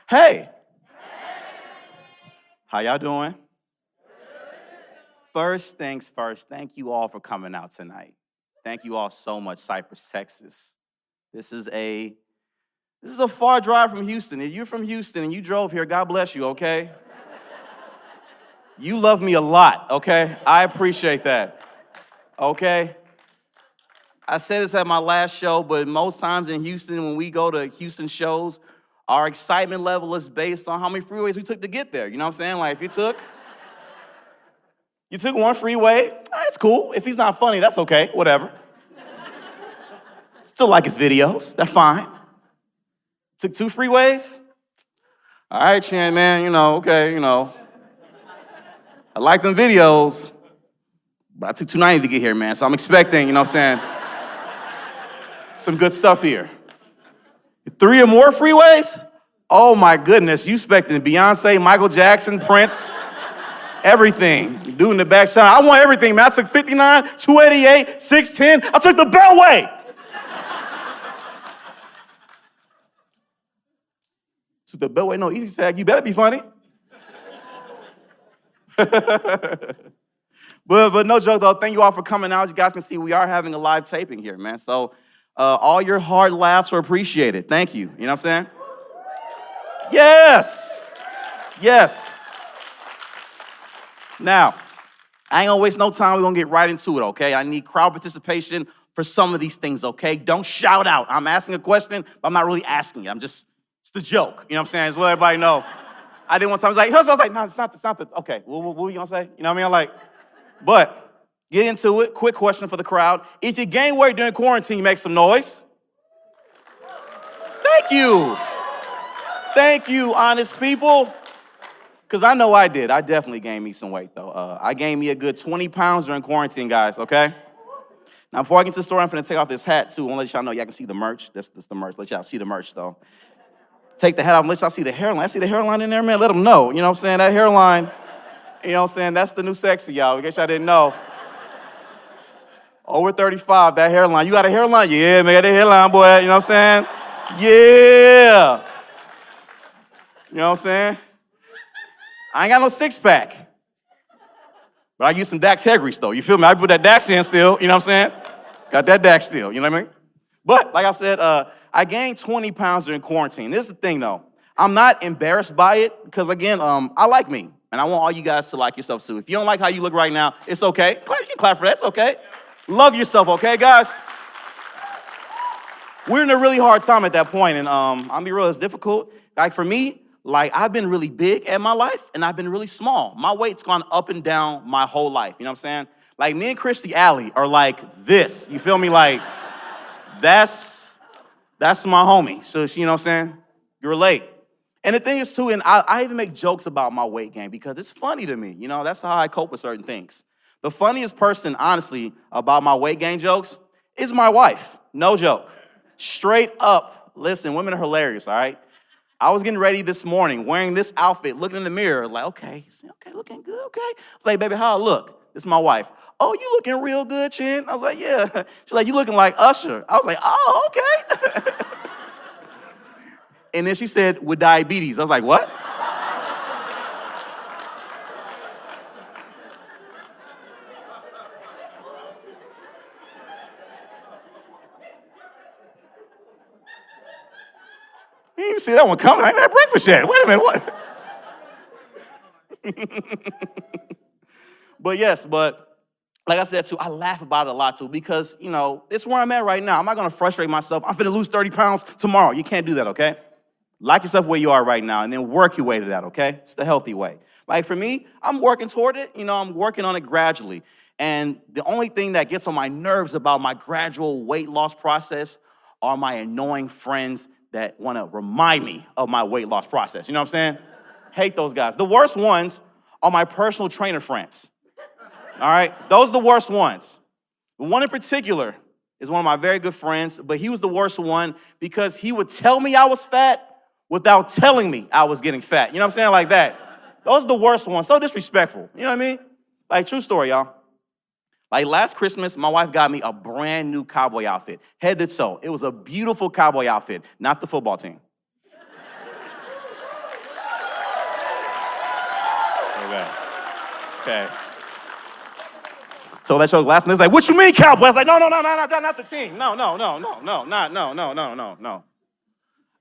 Hey. How y'all doing? First things first, thank you all for coming out tonight. Thank you all so much, Cypress, Texas. This is a far drive from Houston. If you're from Houston and you drove here, God bless you, okay? You love me a lot, okay? I appreciate that, okay? I said this at my last show, but most times in Houston, when we go to Houston shows, our excitement level is based on how many freeways we took to get there. You know what I'm saying? Like, if you took one freeway, that's cool. If he's not funny, that's okay, whatever. Still like his videos, that's fine. Took 2 freeways? All right, Chan, man, okay, I like them videos, but I took 290 to get here, man, so I'm expecting, you know what I'm saying, some good stuff here. 3 or more freeways? Oh my goodness, you expecting Beyonce, Michael Jackson, Prince, everything. Dude in the back shot, I want everything, man. I took 59, 288, 610, I took the Beltway. Took the Beltway, no easy tag, you better be funny. But no joke though, thank you all for coming out. As you guys can see, we are having a live taping here, man. So all your hard laughs are appreciated. Thank you. You know what I'm saying? Yes. Yes. Now, I ain't gonna waste no time. We're gonna get right into it, okay? I need crowd participation for some of these things, okay? Don't shout out. I'm asking a question, but I'm not really asking it. It's the joke. You know what I'm saying? It's what everybody know. I didn't want something like, no, it's not the, okay, what were you gonna say? You know what I mean? But get into it. Quick question for the crowd. If you gain weight during quarantine, make some noise. Thank you. Thank you, honest people. Because I know I did. I definitely gained me some weight, though. I gained me a good 20 pounds during quarantine, guys, okay? Now, before I get to the story, I'm going to take off this hat, too. I want to let y'all know y'all can see the merch. That's the merch. Let y'all see the merch, though. Take the hat off and let y'all see the hairline. I see the hairline in there, man. Let them know. You know what I'm saying? That hairline, you know what I'm saying? That's the new sexy, y'all. In case y'all didn't know. Over 35, that hairline. You got a hairline? Yeah, man, got that hairline, boy. You know what I'm saying? Yeah. You know what I'm saying? I ain't got no 6-pack. But I use some Dax hair grease, though. You feel me? I put that Dax in still. You know what I'm saying? Got that Dax still. You know what I mean? But, like I said, I gained 20 pounds during quarantine. This is the thing, though. I'm not embarrassed by it because, again, I like me. And I want all you guys to like yourself, too. If you don't like how you look right now, it's okay. You can clap for that. It's okay. Love yourself, okay, guys? We're in a really hard time at that point, and I'll be real, it's difficult. Like, for me, I've been really big in my life, and I've been really small. My weight's gone up and down my whole life, you know what I'm saying? Like, me and Christy Alley are like this, you feel me? Like, that's my homie, so you know what I'm saying? You relate. And the thing is, too, and I even make jokes about my weight gain because it's funny to me, you know? That's how I cope with certain things. The funniest person, honestly, about my weight gain jokes is my wife. No joke. Straight up. Listen, women are hilarious, all right? I was getting ready this morning, wearing this outfit, looking in the mirror, like, okay, looking good, okay. I was like, baby, how I look? This is my wife. Oh, you looking real good, Chin? I was like, yeah. She's like, you looking like Usher. I was like, oh, okay. And then she said, with diabetes. I was like, what? You didn't even see that one coming. I ain't had breakfast yet. Wait a minute, what? But like I said, too, I laugh about it a lot, too, because, it's where I'm at right now. I'm not going to frustrate myself. I'm finna lose 30 pounds tomorrow. You can't do that, okay? Like yourself where you are right now, and then work your way to that, okay? It's the healthy way. Like, for me, I'm working toward it. I'm working on it gradually. And the only thing that gets on my nerves about my gradual weight loss process are my annoying friends that want to remind me of my weight loss process. You know what I'm saying? Hate those guys. The worst ones are my personal trainer friends. All right? Those are the worst ones. The one in particular is one of my very good friends, but he was the worst one because he would tell me I was fat without telling me I was getting fat. You know what I'm saying? Like that. Those are the worst ones. So disrespectful. You know what I mean? Like, true story, y'all. Like last Christmas, my wife got me a brand new cowboy outfit, head to toe. It was a beautiful cowboy outfit, not the football team. Okay. So that show last night, it's like, what you mean, cowboy? I was like, no, not the team. No, no.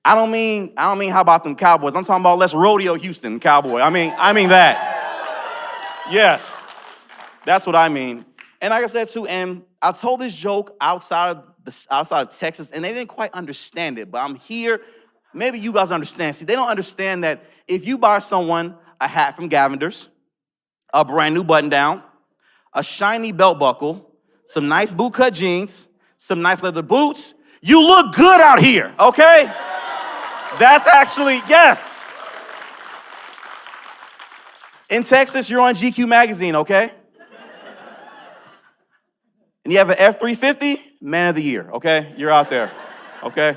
I don't mean how about them Cowboys? I'm talking about let's rodeo Houston, Cowboy. I mean that. Yes, that's what I mean. And like I said too, and I told this joke outside of Texas, and they didn't quite understand it. But I'm here. Maybe you guys understand. See, they don't understand that if you buy someone a hat from Gavinder's, a brand new button down, a shiny belt buckle, some nice bootcut jeans, some nice leather boots, you look good out here, okay? That's actually, yes. In Texas, you're on GQ magazine, okay? And you have an F-350, man of the year, okay? You're out there, okay?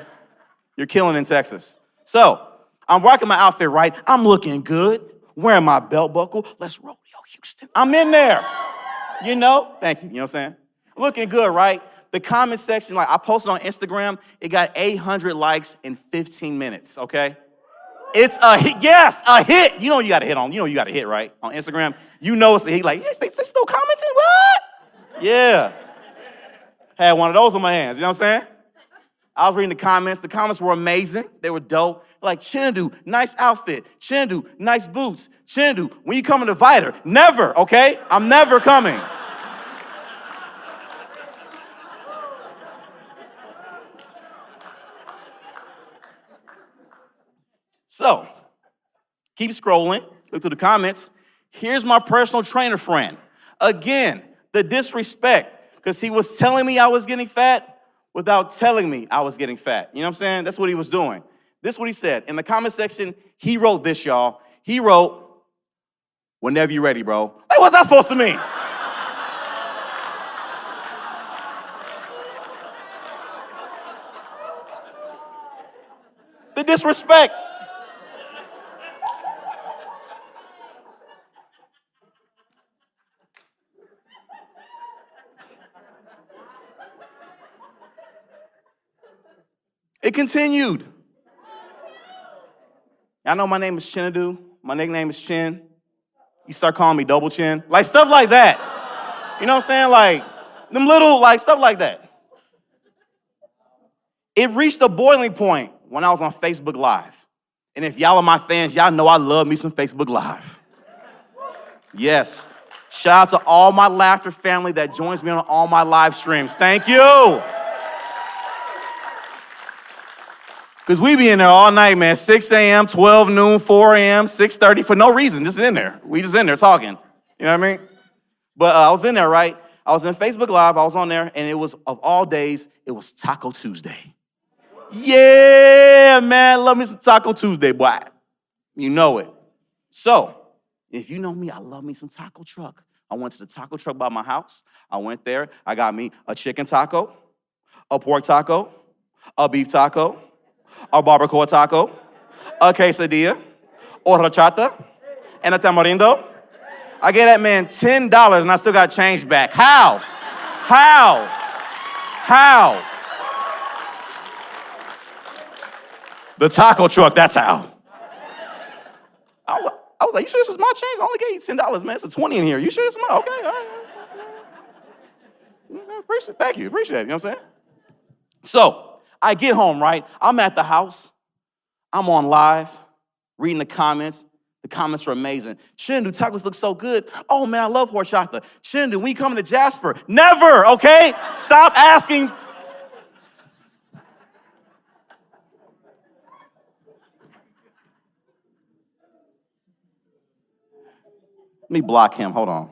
You're killing in Texas. So, I'm rocking my outfit right. I'm looking good, wearing my belt buckle. Let's rodeo Houston. I'm in there, you know? Thank you, you know what I'm saying? Looking good, right? The comment section, like I posted on Instagram, it got 800 likes in 15 minutes, okay? It's a hit, yes, a hit. You know you got to hit on, you know you got to hit, right? On Instagram, you know it's a hit. Like, yes, they still commenting, what? Yeah. Had one of those on my hands, you know what I'm saying? I was reading the comments. The comments were amazing. They were dope. Like, Chinedu, nice outfit. Chinedu, nice boots. Chinedu, when you coming to Viter? Never, okay? I'm never coming. So, keep scrolling, look through the comments. Here's my personal trainer friend. Again, the disrespect, because he was telling me I was getting fat without telling me I was getting fat. You know what I'm saying? That's what he was doing. This is what he said. In the comment section, he wrote this, y'all. He wrote, whenever you're ready, bro. Like, what's that supposed to mean? The disrespect. It continued. I know my name is Chinedu. My nickname is Chin. You start calling me Double Chin. Like, stuff like that. You know what I'm saying? Like, them little, like, stuff like that. It reached a boiling point when I was on Facebook Live. And if y'all are my fans, y'all know I love me some Facebook Live. Yes. Shout out to all my laughter family that joins me on all my live streams. Thank you. Because we be in there all night, man. 6 a.m., 12 noon, 4 a.m., 6:30 for no reason. Just in there. We just in there talking. You know what I mean? But I was in there, right? I was in Facebook Live. I was on there, and it was, of all days, it was Taco Tuesday. Yeah, man. Love me some Taco Tuesday, boy. You know it. So, if you know me, I love me some taco truck. I went to the taco truck by my house. I went there. I got me a chicken taco, a pork taco, a beef taco, a barbacoa taco, a quesadilla, horchata, and a tamarindo. I gave that man $10 and I still got change back. How? The taco truck, that's how. I was like, you sure this is my change? I only gave you $10, man. It's a 20 in here. You sure this is my, okay, all right. Appreciate it. Thank you, appreciate it, you know what I'm saying? So, I get home, right? I'm at the house. I'm on live, reading the comments. The comments are amazing. Chinedu, tacos look so good. Oh, man, I love horchata. Chinedu, when you coming to Jasper? Never, okay? Stop asking. Let me block him. Hold on.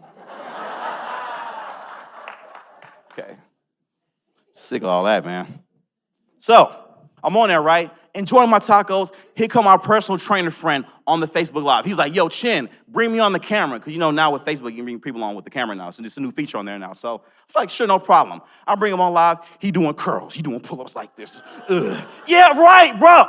Okay. Sick of all that, man. So, I'm on there, right? Enjoying my tacos. Here come our personal trainer friend on the Facebook Live. He's like, yo, Chin, bring me on the camera. Because, you know, now with Facebook, you can bring people on with the camera now. So it's a new feature on there now. So it's like, sure, no problem. I bring him on live. He doing curls. He doing pull-ups like this. Yeah, right, bro.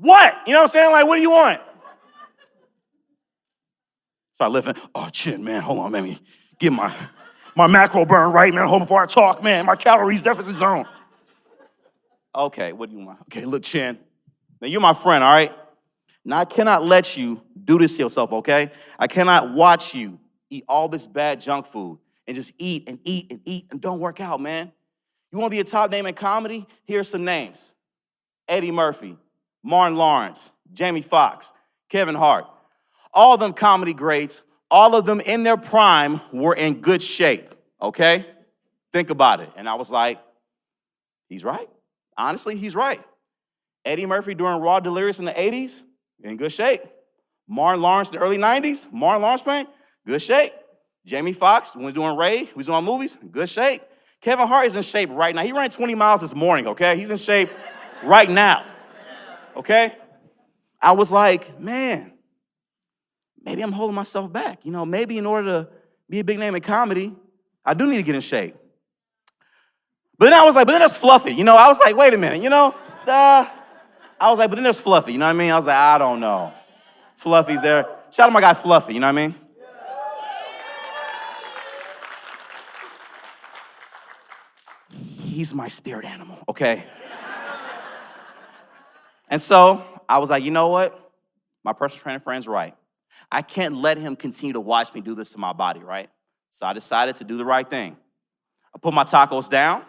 What? You know what I'm saying? Like, what do you want? Start lifting. Oh, chin, man. Hold on, let me get my macro burn right, man. Hold before I talk, man. My calories deficit zone. Okay, what do you want? Okay, look, chin. Now, you're my friend, all right? Now, I cannot let you do this to yourself, okay? I cannot watch you eat all this bad junk food and just eat and eat and eat and don't work out, man. You want to be a top name in comedy? Here's some names. Eddie Murphy, Martin Lawrence, Jamie Foxx, Kevin Hart. All of them comedy greats. All of them in their prime were in good shape, okay? Think about it. And I was like, he's right. Honestly, he's right. Eddie Murphy during Raw Delirious in the 80s, in good shape. Martin Lawrence in the early 90s, Martin Lawrence playing, good shape. Jamie Foxx, when he was doing Ray, he was doing movies, good shape. Kevin Hart is in shape right now. He ran 20 miles this morning, okay? He's in shape right now, okay? I was like, man, maybe I'm holding myself back. You know, maybe in order to be a big name in comedy, I do need to get in shape. But then I was like, but then there's Fluffy. You know, I was like, wait a minute, you know? I was like, but then there's Fluffy, you know what I mean? I was like, I don't know. Fluffy's there. Shout out to my guy Fluffy, you know what I mean? He's my spirit animal, okay? And so I was like, you know what? My personal trainer friend's right. I can't let him continue to watch me do this to my body, right? So I decided to do the right thing. I put my tacos down.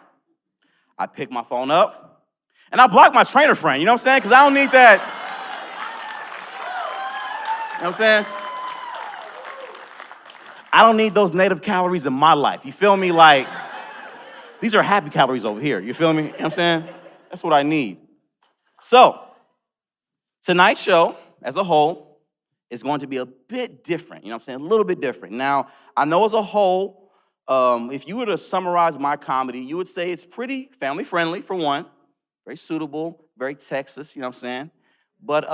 I picked my phone up. And I blocked my trainer friend, you know what I'm saying? Because I don't need that. You know what I'm saying? I don't need those native calories in my life. You feel me? Like, these are happy calories over here. You feel me? You know what I'm saying? That's what I need. So, tonight's show, as a whole, is going to be a bit different. You know what I'm saying? A little bit different. Now, I know as a whole, if you were to summarize my comedy, you would say it's pretty family-friendly, for one. Very suitable, very Texas, you know what I'm saying? But,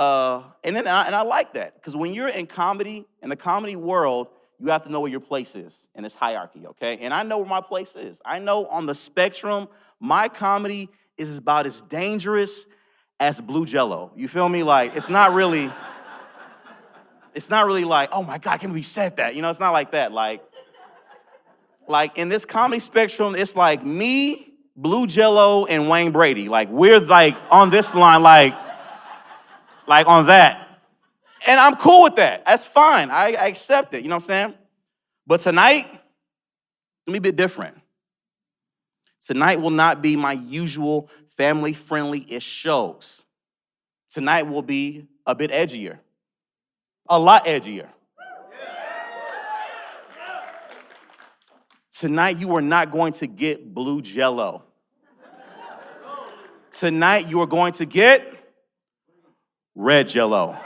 and I like that, because when you're in comedy, in the comedy world, you have to know where your place is in this hierarchy, okay? And I know where my place is. I know on the spectrum, my comedy is about as dangerous as blue Jell-O. You feel me? Like, it's not really like, oh my God, I can't believe he said that. You know, it's not like that. Like in this comedy spectrum, it's like me, blue Jell-O, and Wayne Brady. Like, we're like on this line, like on that. And I'm cool with that. That's fine. I accept it. You know what I'm saying? But tonight, let me be a bit different. Tonight will not be my usual family-friendly-ish shows. Tonight will be a bit edgier. A lot edgier. Tonight, you are not going to get blue Jell-O. Tonight, you are going to get red Jell-O.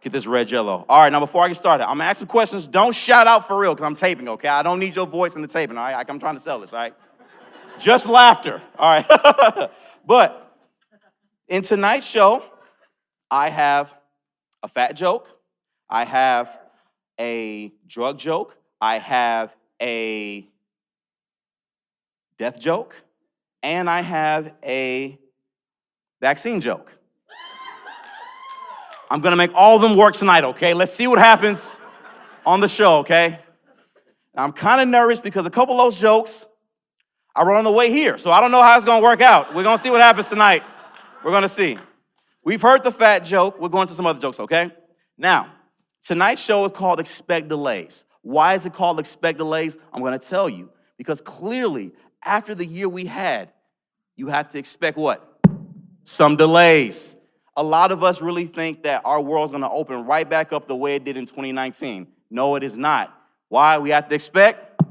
Get this red Jell-O. All right, now before I get started, I'm gonna ask some questions. Don't shout out for real, because I'm taping, okay? I don't need your voice in the taping, all right? I'm trying to sell this, all right? Just laughter, all right? But in tonight's show, I have a fat joke. I have a drug joke. I have a death joke. And I have a vaccine joke. I'm gonna make all of them work tonight, okay? Let's see what happens on the show, okay? Now, I'm kind of nervous because a couple of those jokes I wrote on the way here, so I don't know how it's gonna work out. We're gonna see what happens tonight. We're gonna see. We've heard the fat joke. We're going to some other jokes, okay? Now, tonight's show is called Expect Delays. Why is it called Expect Delays? I'm gonna tell you. Because clearly, after the year we had, you have to expect what? Some delays. A lot of us really think that our world's gonna open right back up the way it did in 2019. No, it is not. Why? We have to expect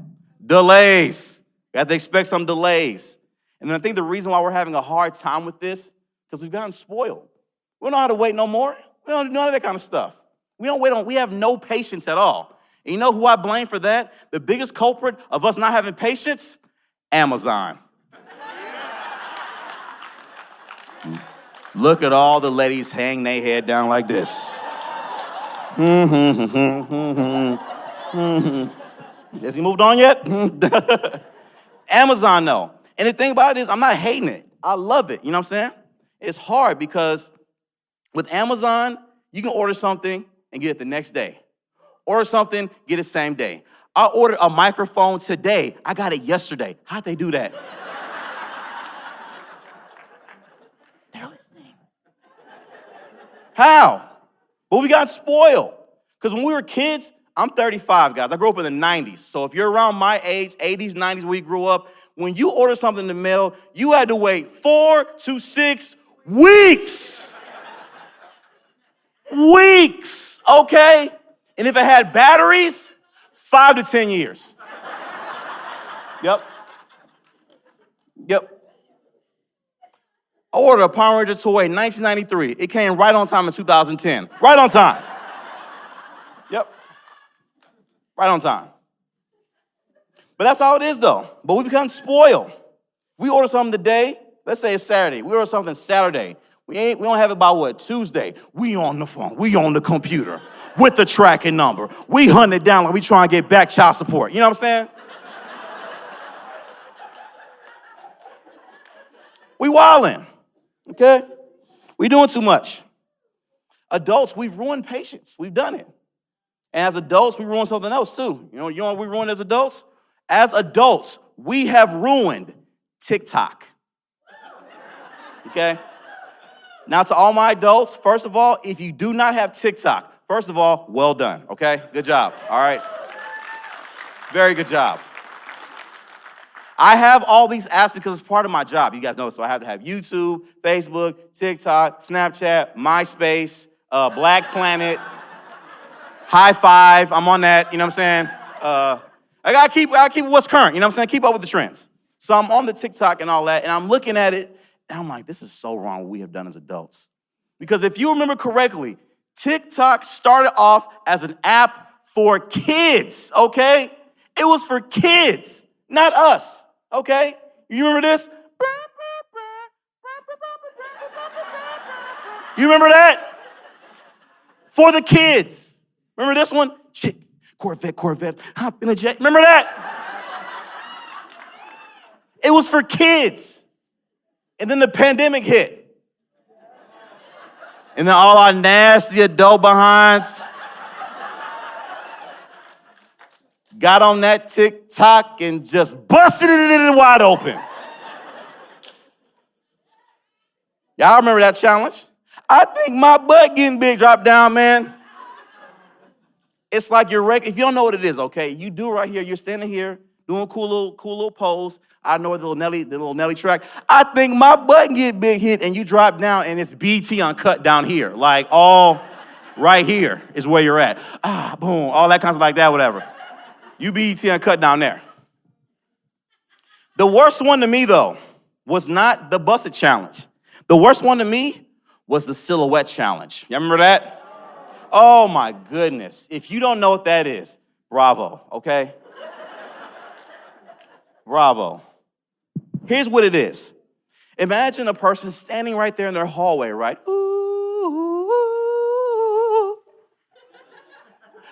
delays. We have to expect some delays. And then I think the reason why we're having a hard time with this, because we've gotten spoiled. We don't know how to wait no more. We don't do none of that kind of stuff. We don't wait on, we have no patience at all. And you know who I blame for that? The biggest culprit of us not having patience? Amazon. Look at all the ladies hang their head down like this. Has he moved on yet? Amazon, no. And the thing about it is I'm not hating it. I love it. You know what I'm saying? It's hard because with Amazon, you can order something and get it the next day. Order something, get it same day. I ordered a microphone today. I got it yesterday. How'd they do that? They're listening. How? Well, we got spoiled. Because when we were kids, I'm 35, guys. I grew up in the 90s. So if you're around my age, 80s, 90s, where you grew up, when you order something in the mail, you had to wait 4 to 6 weeks. Weeks, okay? And if it had batteries, 5 to 10 years. Yep. I ordered a Power Ranger toy in 1993. It came right on time in 2010. Right on time. Yep. Right on time. But that's how it is, though. But we've become spoiled. We order something today. Let's say it's Saturday. We order something Saturday. We don't have it by what? Tuesday. We on the phone. We on the computer with the tracking number. We hunt it down like we trying to get back child support. You know what I'm saying? We wildin', okay? We doing too much. Adults, we've ruined patience. We've done it. And as adults, we ruined something else too. You know what we ruined as adults? As adults, we have ruined TikTok. Okay? Now to all my adults, first of all, if you do not have TikTok, first of all, well done, okay? Good job, all right? Very good job. I have all these apps because it's part of my job. You guys know, so I have to have YouTube, Facebook, TikTok, Snapchat, MySpace, Black Planet, High Five. I'm on that, you know what I'm saying? I gotta keep what's current, you know what I'm saying? Keep up with the trends. So I'm on the TikTok and all that, and I'm looking at it, and I'm like, this is so wrong what we have done as adults. Because if you remember correctly, TikTok started off as an app for kids, okay? It was for kids, not us, okay? You remember this? You remember that? For the kids. Remember this one? Chick, Corvette, hop in a jet. Remember that? It was for kids. And then the pandemic hit. And then all our nasty adult behinds got on that TikTok and just busted it wide open. Y'all remember that challenge? I think my butt getting big. Drop down, man. It's like if you don't know what it is, okay, you do right here. You're standing here doing a cool little pose. I know the little Nelly track. I think my butt get big hit, and you drop down, and it's BT uncut down here, like all right here is where you're at. Boom, all that kinds of like that, whatever. You BT uncut down there. The worst one to me though was not the busted challenge. The worst one to me was the silhouette challenge. Y'all remember that? Oh my goodness. If you don't know what that is, bravo, okay? Bravo. Here's what it is. Imagine a person standing right there in their hallway, right? Ooh,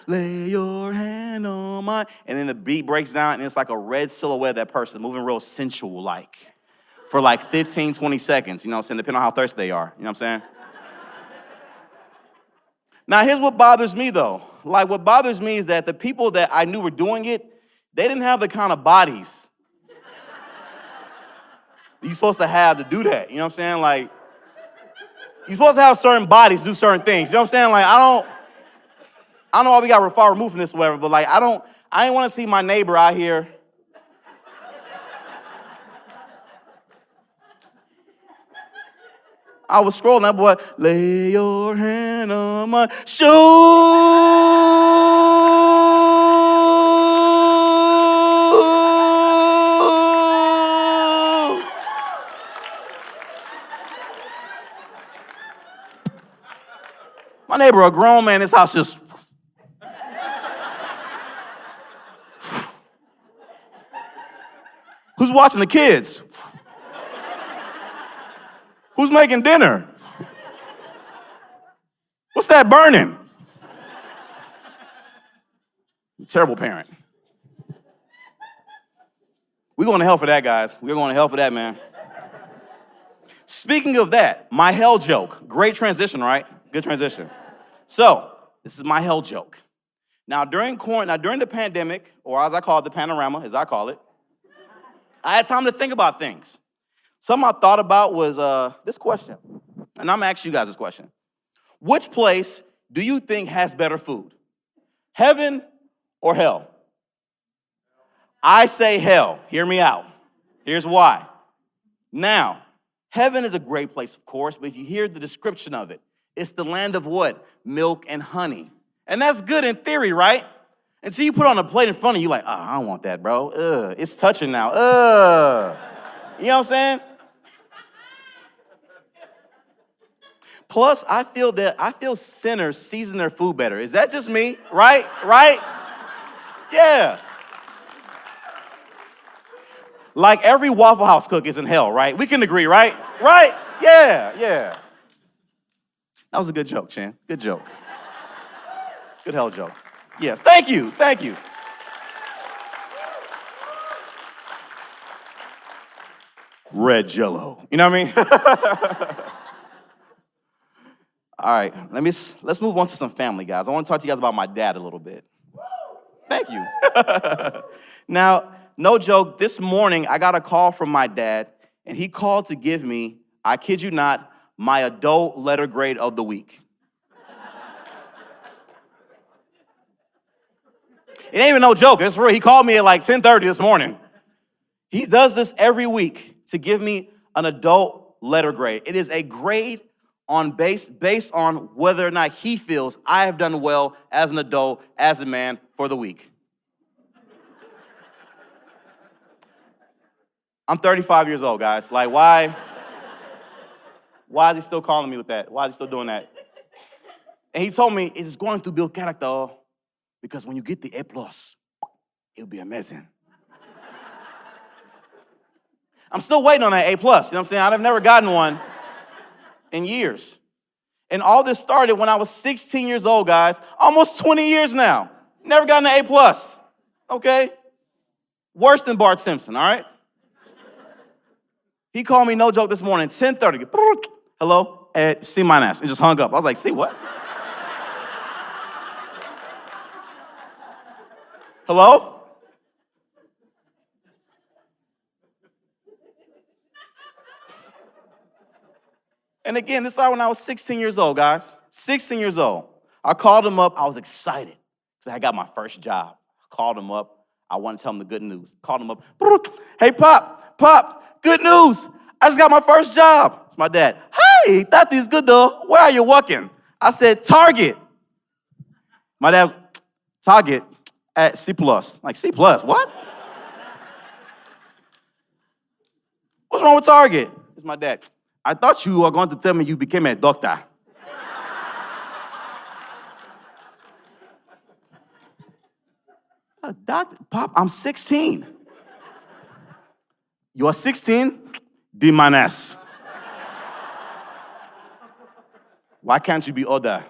lay your hand on mine. And then the beat breaks down, and it's like a red silhouette of that person moving real sensual-like for like 15, 20 seconds, you know what I'm saying, depending on how thirsty they are, you know what I'm saying? Now, here's what bothers me, though. Like, what bothers me is that the people that I knew were doing it, they didn't have the kind of bodies you're supposed to have to do that. You know what I'm saying? Like, you're supposed to have certain bodies to do certain things. You know what I'm saying? Like, I don't know why we got far removed from this or whatever, but like, I didn't want to see my neighbor out here. I was scrolling, that boy, lay your hand on my My neighbor, a grown man, his house just. Who's watching the kids? Who's making dinner? What's that burning? Terrible parent. We're going to hell for that, guys. We're going to hell for that, man. Speaking of that, my hell joke. Great transition, right? Good transition. So, this is my hell joke. Now, during the pandemic, or as I call it, the panorama, as I call it, I had time to think about things. Something I thought about was this question. And I'm going to ask you guys this question. Which place do you think has better food? Heaven or hell? I say hell. Hear me out. Here's why. Now, heaven is a great place, of course, but if you hear the description of it, it's the land of what? Milk and honey. And that's good in theory, right? Until you put it on a plate in front of you, like, oh, I don't want that, bro. It's touching now. You know what I'm saying? Plus, I feel sinners season their food better. Is that just me? Right? Right? Yeah. Like every Waffle House cook is in hell, right? We can agree, right? Right? Yeah. That was a good joke, Chan. Good joke. Good hell joke. Yes, thank you. Red Jell-O. You know what I mean? All right, let's move on to some family, guys. I want to talk to you guys about my dad a little bit. Thank you. Now, no joke, this morning I got a call from my dad, and he called to give me, I kid you not, my adult letter grade of the week. It ain't even no joke. It's real. He called me at like 10:30 this morning. He does this every week to give me an adult letter grade. It is a grade based on whether or not he feels I have done well as an adult, as a man for the week. I'm 35 years old, guys. Like, why is he still calling me with that? Why is he still doing that? And he told me it's going to build character because when you get the A+, it'll be amazing. I'm still waiting on that A+, you know what I'm saying? I've never gotten one in years. And all this started when I was 16 years old, guys. Almost 20 years now. Never gotten an A+. Okay? Worse than Bart Simpson, all right? He called me, no joke, this morning, 10:30. Hello? At C-, and just hung up. I was like, see what? Hello? And again, this started when I was 16 years old, guys. 16 years old. I called him up. I was excited because I got my first job. I called him up. I wanted to tell him the good news. Called him up. Hey, Pop, good news. I just got my first job. It's my dad. Hey, that is good, though. Where are you working? I said, Target. My dad, Target at C+. Like, C+, what? What's wrong with Target? It's my dad. I thought you were going to tell me you became a doctor. A doctor? Pop, I'm 16. You are 16? D-. Why can't you be older?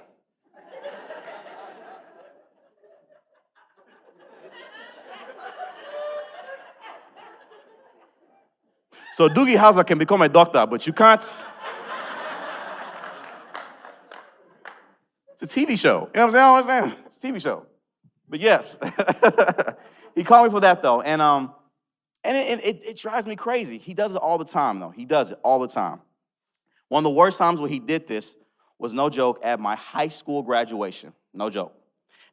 So Doogie Howser can become a doctor, but you can't. It's a TV show. You know what I'm saying? It's a TV show. But yes, he called me for that though, and it drives me crazy. He does it all the time though. He does it all the time. One of the worst times where he did this was, no joke, at my high school graduation. No joke.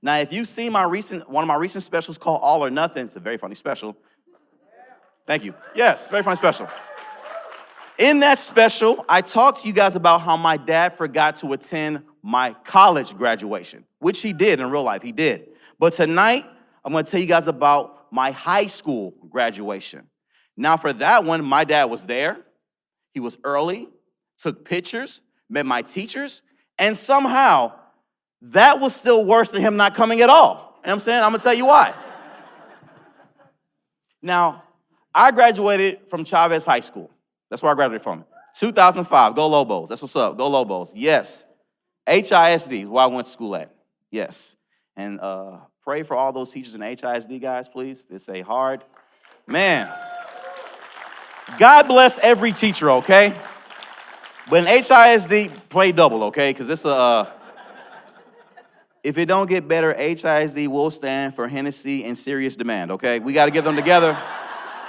Now, if you've seen one of my recent specials called All or Nothing, it's a very funny special. Thank you. Yes, very funny special. In that special, I talked to you guys about how my dad forgot to attend my college graduation, which he did in real life. He did. But tonight, I'm going to tell you guys about my high school graduation. Now, for that one, my dad was there. He was early, took pictures, met my teachers, and somehow that was still worse than him not coming at all. You know what I'm saying? I'm going to tell you why. Now, I graduated from Chavez High School. That's where I graduated from. 2005. Go Lobos. That's what's up. Go Lobos. Yes. HISD is where I went to school at. Yes. And pray for all those teachers in HISD, guys, please. It's a hard, man, God bless every teacher, okay? But in HISD, play double, okay? Because it's if it don't get better, HISD will stand for Hennessy and Serious Demand, okay? We got to get them together,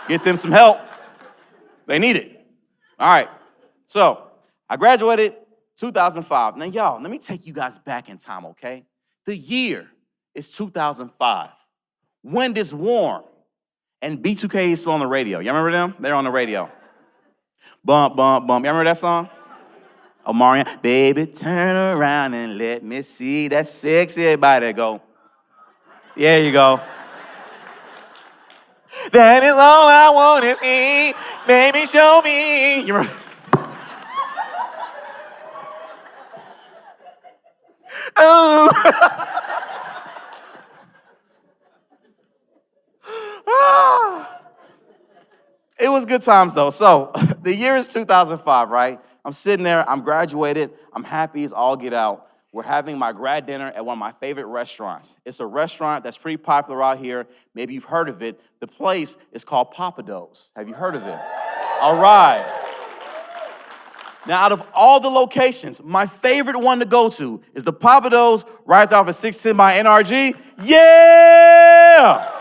get them some help. They need it. All right. So I graduated 2005. Now, y'all, let me take you guys back in time, okay? The year is 2005. Wind is warm. And B2K is still on the radio. Y'all remember them? They're on the radio. Bump, bump, bump. Y'all remember that song? Omarion. Baby, turn around and let me see that sexy body go. There you go. That is all I want to see. Baby, show me. You remember? Oh. It was good times, though. So the year is 2005, right? I'm sitting there. I'm graduated. I'm happy as all get out. We're having my grad dinner at one of my favorite restaurants. It's a restaurant that's pretty popular out here. Maybe you've heard of it. The place is called Papados. Have you heard of it? All right. Now, out of all the locations, my favorite one to go to is the Papados right off of 610 by NRG. Yeah!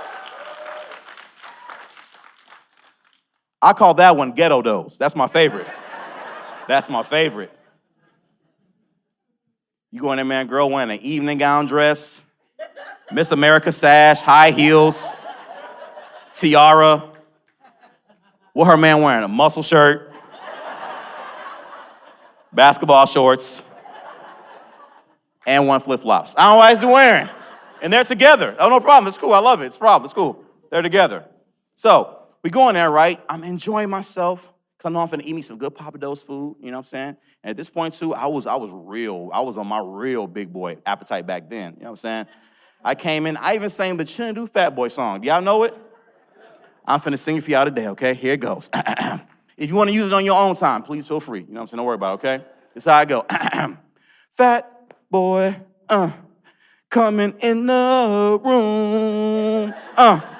I call that one Ghetto Dos. That's my favorite. That's my favorite. You go in there, man, girl wearing an evening gown dress, Miss America sash, high heels, tiara. What her man wearing? A muscle shirt, basketball shorts, and one flip-flops. I don't know what he's wearing. And they're together. Oh, no problem. It's cool. I love it. It's a problem. It's cool. They're together. So we go in there, right? I'm enjoying myself because I know I'm finna eat me some good Papados food. You know what I'm saying? And at this point, too, I was on my real big boy appetite back then. You know what I'm saying? I came in. I even sang the Chinedu Fat Boy song. Do y'all know it? I'm finna sing it for y'all today, okay? Here it goes. If you want to use it on your own time, please feel free. You know what I'm saying? Don't worry about it, okay? This is how I go. Fat boy, coming in the room.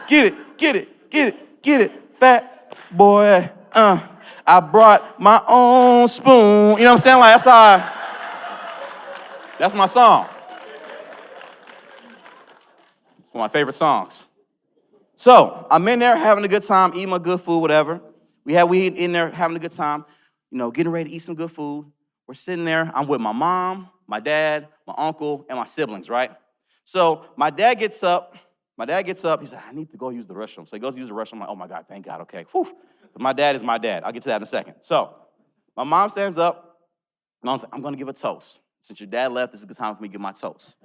Get it. Fat boy, I brought my own spoon. You know what I'm saying? Like, that's my song. It's one of my favorite songs. So I'm in there having a good time, eating my good food, whatever. We in there having a good time, you know, getting ready to eat some good food. We're sitting there. I'm with my mom, my dad, my uncle, and my siblings, right? So my dad gets up. He said, I need to go use the restroom. So he goes to use the restroom. I'm like, oh, my God, thank God, okay. Whew. My dad is my dad. I'll get to that in a second. So my mom stands up. Mom's like, I'm going to give a toast. Since your dad left, this is a good time for me to give my toast.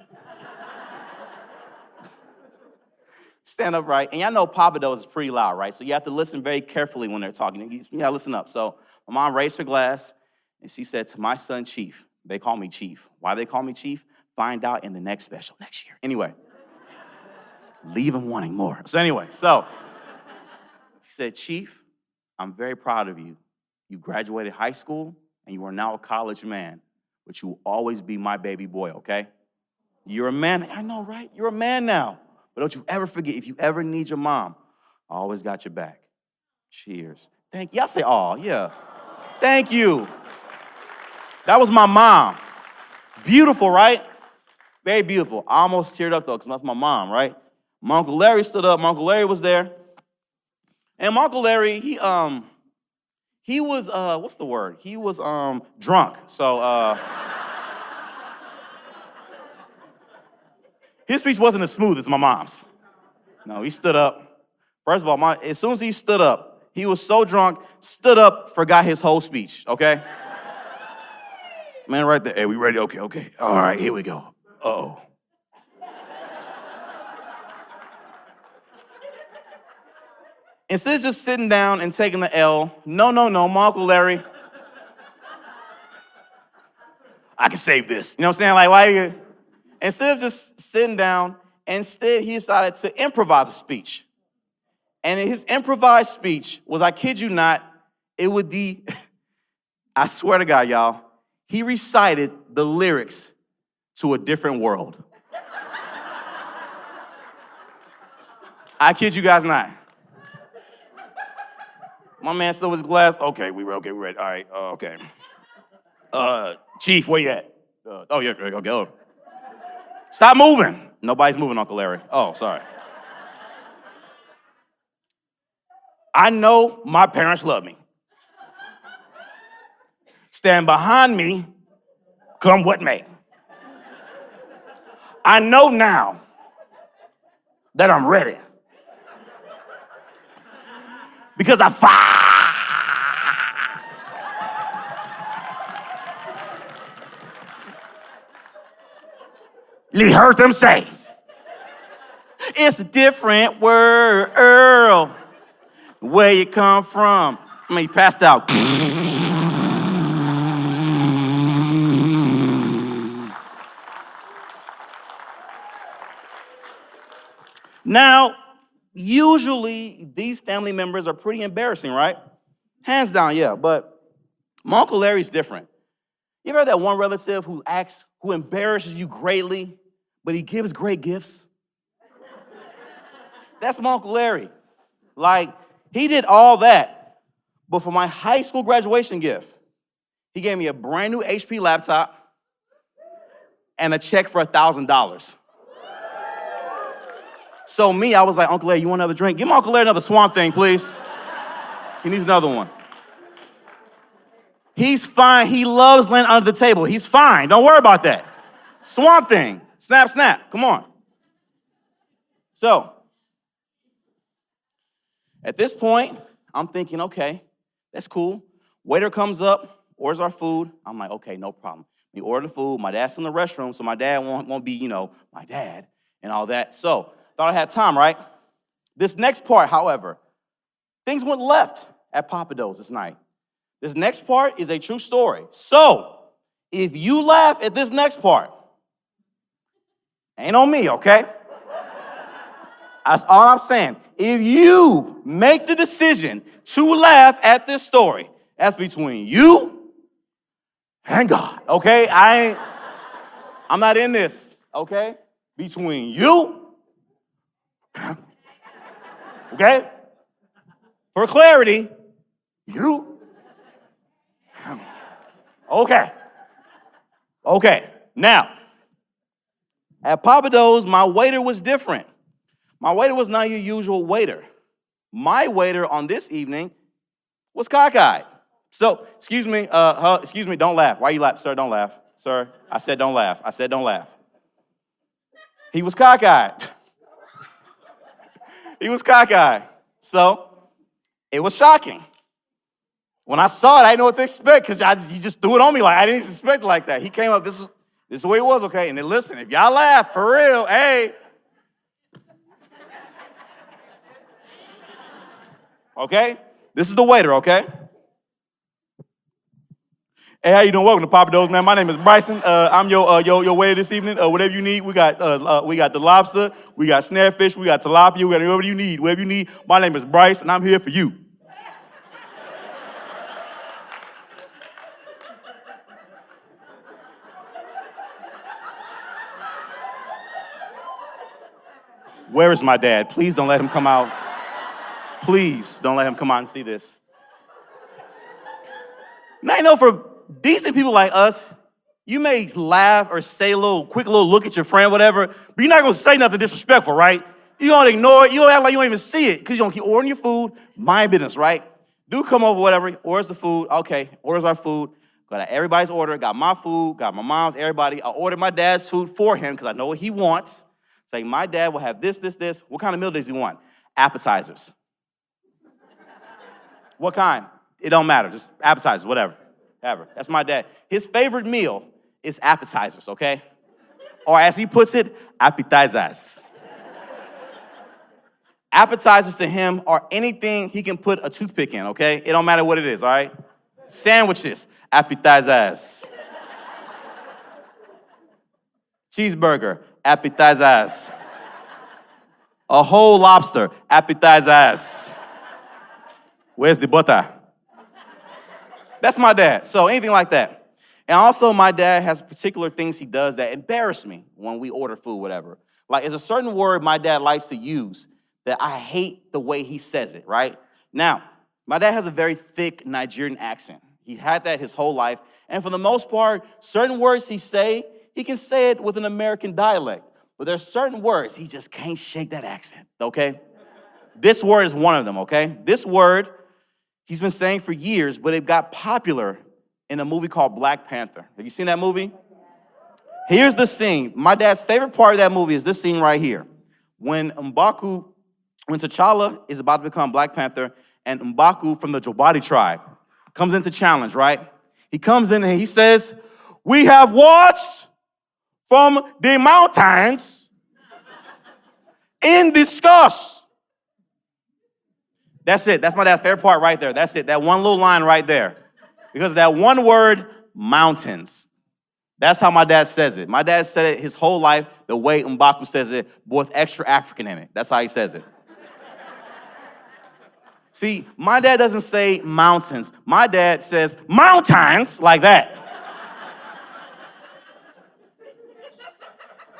Stand up, right? And y'all know Papados is pretty loud, right? So you have to listen very carefully when they're talking. You gotta listen up. So my mom raised her glass, and she said to my son, Chief. They call me Chief. Why they call me Chief? Find out in the next special next year. Anyway, leave him wanting more. So anyway, she said, Chief, I'm very proud of you. You graduated high school, and you are now a college man, but you will always be my baby boy, okay? You're a man. I know, right? You're a man now. But don't you ever forget, if you ever need your mom, I always got your back. Cheers. Thank you. Y'all say, oh, yeah. Thank you. That was my mom. Beautiful, right? Very beautiful. I almost teared up, though, because that's my mom, right? My Uncle Larry stood up. My Uncle Larry was there. And my Uncle Larry, he was, what's the word? He was drunk. So, his speech wasn't as smooth as my mom's. No, he stood up. First of all, as soon as he stood up, he was so drunk, stood up, forgot his whole speech, okay? Man, right there. Hey, we ready? Okay. All right, here we go. Uh-oh. Instead of just sitting down and taking the L, no, my Uncle Larry, I can save this. You know what I'm saying? Like, why you... Instead of just sitting down, instead he decided to improvise a speech. And his improvised speech was, I kid you not, it would be, I swear to God, y'all, he recited the lyrics to A Different World. I kid you guys not. My man still with his glass. Okay, we ready. All right, okay. Chief, where you at? Oh, yeah, okay. Oh. Stop moving. Nobody's moving, Uncle Larry. Oh, sorry. I know my parents love me. Stand behind me, come what may. I know now that I'm ready. Because I finally heard them say, it's a different world, where you come from. I mean, he passed out. Now, usually these family members are pretty embarrassing, right? Hands down, yeah, but my Uncle Larry's different. You ever had that one relative who embarrasses you greatly, but he gives great gifts? That's my Uncle Larry. Like, he did all that, but for my high school graduation gift, he gave me a brand new HP laptop and a check for $1,000. So me, I was like, Uncle Larry, you want another drink? Give my Uncle Larry another Swamp Thing, please. He needs another one. He's fine. He loves laying under the table. He's fine. Don't worry about that. Swamp Thing. Snap, snap. Come on. So, at this point, I'm thinking, okay, that's cool. Waiter comes up, orders our food. I'm like, okay, no problem. We order the food. My dad's in the restroom, so my dad won't be, my dad and all that. So, thought I had time, right? This next part, however, things went left at Papa Do's this night. This next part is a true story. So, if you laugh at this next part, ain't on me, okay? That's all I'm saying. If you make the decision to laugh at this story, that's between you and God, okay? I'm not in this, okay? Between you, okay? For clarity, you, okay. Okay, now, at Papa Do's, my waiter was different. My waiter was not your usual waiter. My waiter on this evening was cockeyed. So, excuse me, don't laugh. Why you laugh? Sir, don't laugh. Sir, I said don't laugh. I said don't laugh. He was cockeyed. He was cockeyed. So, it was shocking. When I saw it, I didn't know what to expect because he just threw it on me like I didn't expect it like that. He came up, this is the way it was, okay? And then listen, if y'all laugh, for real, hey. Okay? This is the waiter, okay? Hey, how you doing? Welcome to Papa Do's, man. My name is Bryson. I'm your waiter this evening. Whatever you need, we got the lobster, we got snarefish, we got tilapia, we got whatever you need. Whatever you need. My name is Bryce, and I'm here for you. Where is my dad? Please don't let him come out. Please don't let him come out and see this. Now, you know, for decent people like us, you may laugh or say a quick little look at your friend, whatever, but you're not going to say nothing disrespectful, right? You're going to ignore it. You don't act like you don't even see it because you don't keep ordering your food. Mind business, right? Do come over, whatever, orders the food. Okay, orders our food. Got everybody's order. Got my food, got my mom's, everybody. I ordered my dad's food for him because I know what he wants. Saying my dad will have this. What kind of meal does he want? Appetizers. What kind? It don't matter. Just appetizers, whatever. That's my dad. His favorite meal is appetizers, okay? Or as he puts it, appetizers. Appetizers to him are anything he can put a toothpick in, okay? It don't matter what it is, all right? Sandwiches, appetizers. Cheeseburger, appetizers. A whole lobster, appetizers. Where's the butter? That's my dad. So anything like that. And also my dad has particular things he does that embarrass me when we order food, whatever. Like there's a certain word my dad likes to use that I hate the way he says it, right? Now, My dad has a very thick Nigerian accent. He had that his whole life. And for the most part, certain words he can say it with an American dialect. But there's certain words, he just can't shake that accent, okay? This word is one of them, okay? This word, he's been saying for years, but it got popular in a movie called Black Panther. Have you seen that movie? Here's the scene. My dad's favorite part of that movie is this scene right here. When T'Challa is about to become Black Panther, and M'Baku from the Jobati tribe comes into challenge, right? He comes in and he says, "We have watched from the mountains in disgust." That's it. That's my dad's favorite part right there. That's it. That one little line right there. Because of that one word, mountains. That's how my dad says it. My dad said it his whole life the way M'Baku says it, but with extra African in it. That's how he says it. See, my dad doesn't say mountains. My dad says mountains like that.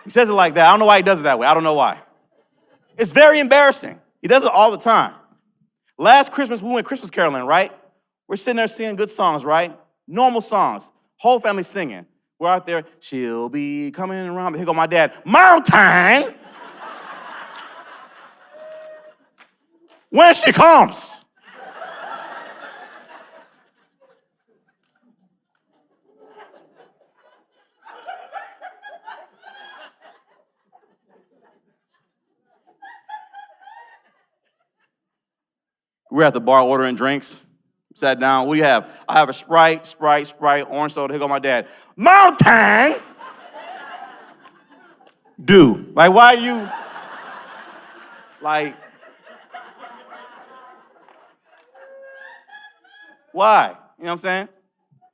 He says it like that. I don't know why he does it that way. I don't know why. It's very embarrassing. He does it all the time. Last Christmas, we went Christmas caroling, right? We're sitting there singing good songs, right? Normal songs. Whole family singing. We're out there, she'll be coming around. Here go my dad, mountain. When she comes. We're at the bar ordering drinks. Sat down. What do you have? I have a Sprite, orange soda. Here go my dad. Mountain. Dew. Like, why you? Like, why? You know what I'm saying?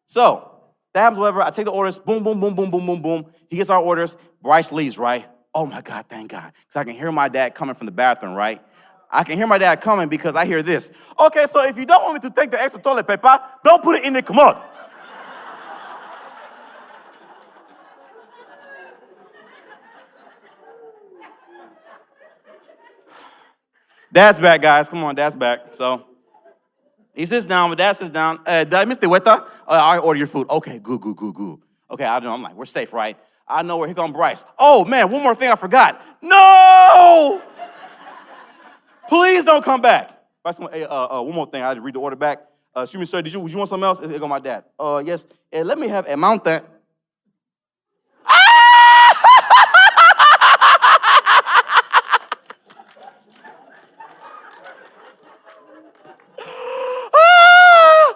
So, that happens, whatever. I take the orders. Boom, boom, boom, boom, boom, boom, boom. He gets our orders. Bryce leaves, right? Oh, my God, thank God. Because I can hear my dad coming from the bathroom, right? I can hear my dad coming because I hear this. Okay, so if you don't want me to take the extra toilet paper, don't put it in the commode. Dad's back, guys. Come on, Dad's back. So he sits down. My dad sits down. Did I miss the weta? I order your food. Okay, good. Okay, I know. I'm like, we're safe, right? I know where. Here comes Bryce. Oh, man, one more thing I forgot. No! Please don't come back. One more thing. I had to read the order back. Excuse me, sir. Would you want something else? Here go my dad. Yes. Let me have a mountain.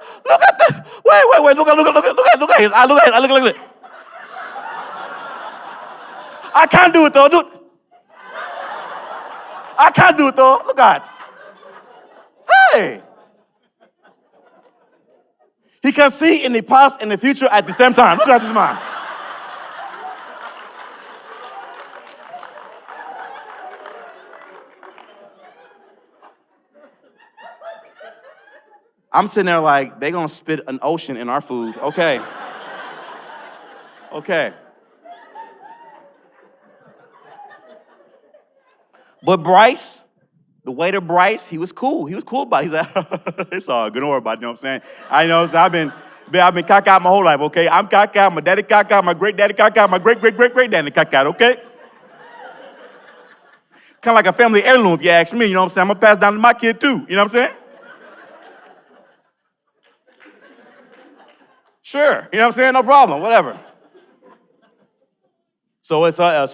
Look at the. Wait. Look at his eye. Look at it. I can't do it though. I can't do it though. Look at it. Hey. He can see in the past and the future at the same time. Look at this man. I'm sitting there like, they gonna spit an ocean in our food. Okay. But Bryce, the waiter Bryce, he was cool. He was cool about it. He's like, it's all good, don't worry about it, you know what I'm saying? I know, so I've been caca my whole life, okay? I'm caca, my daddy caca, my great-daddy caca, my great-great-great-great-daddy caca, okay? Kind of like a family heirloom, if you ask me, you know what I'm saying? I'm going to pass down to my kid, too, you know what I'm saying? Sure, you know what I'm saying? No problem, whatever. So it's my dad's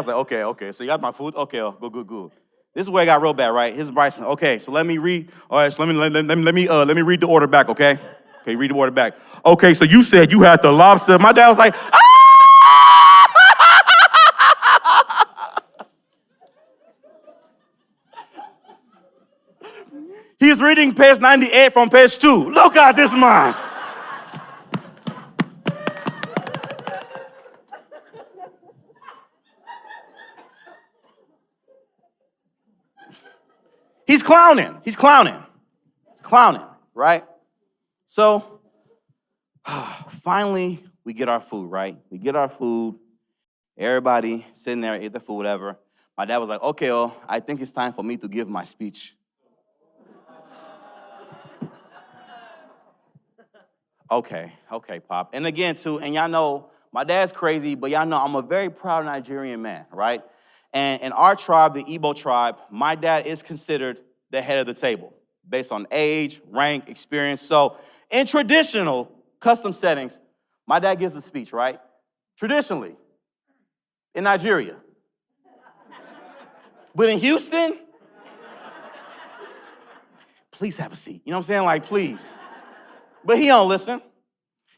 like, okay, so you got my food? Okay, good. This is where it got real bad, right? Here's Bryson. Okay, so let me read. All right, so let me read the order back, okay? Okay, read the order back. Okay, so you said you had the lobster. My dad was like, ah! He's reading page 98 from page 2. Look at this man. He's clowning, right? So, finally, we get our food, right? Everybody sitting there, ate the food, whatever. My dad was like, okay, I think it's time for me to give my speech. Okay, Pop. And again, too, and y'all know my dad's crazy, but y'all know I'm a very proud Nigerian man, right? And in our tribe, the Igbo tribe, my dad is considered the head of the table based on age, rank, experience. So in traditional custom settings, my dad gives a speech, right? Traditionally, in Nigeria. But in Houston, please have a seat. You know what I'm saying? Like, please. But he don't listen.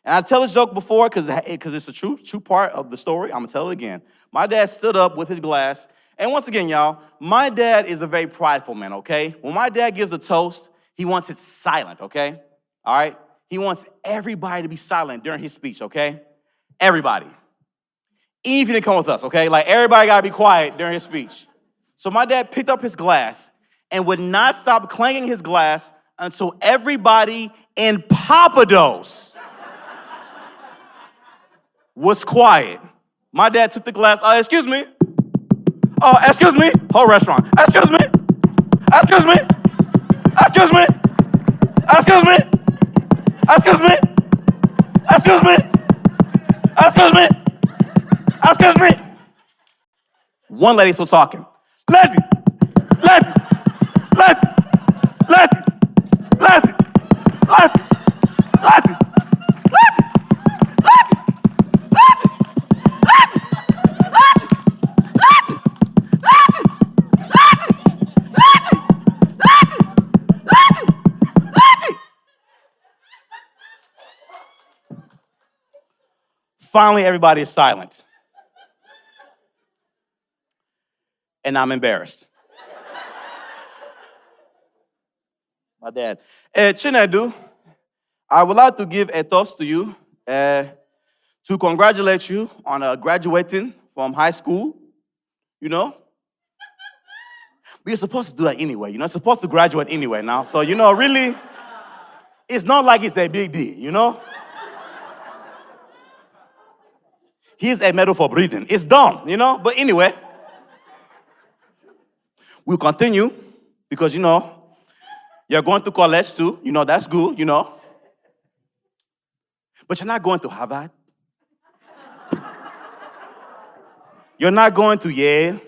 And I tell this joke before because it's a true part of the story. I'm going to tell it again. My dad stood up with his glass. And once again, y'all, my dad is a very prideful man, okay? When my dad gives a toast, he wants it silent, okay? All right? He wants everybody to be silent during his speech, okay? Everybody. Even if you didn't come with us, okay? Like, everybody got to be quiet during his speech. So my dad picked up his glass and would not stop clanging his glass until everybody in Papados was quiet. My dad took the glass. Excuse me. Oh, excuse me. Whole restaurant. Excuse me. Excuse me. Excuse me. Excuse me. Excuse me. Excuse me. Excuse me. Excuse me. One lady still talking. Lady. Lady. Lady. Lady. Lady. Lady. Lady. Finally, everybody is silent. And I'm embarrassed. My dad. Chinedu, I would like to give a toast to you to congratulate you on graduating from high school, you know. But you're supposed to do that anyway. You're not supposed to graduate anyway now. So, you know, really, it's not like it's a big deal, you know. Here's a medal for breathing. It's done, you know. But anyway, we'll continue because, you know, you're going to college too. You know, that's good, you know. But you're not going to Harvard. You're not going to Yale.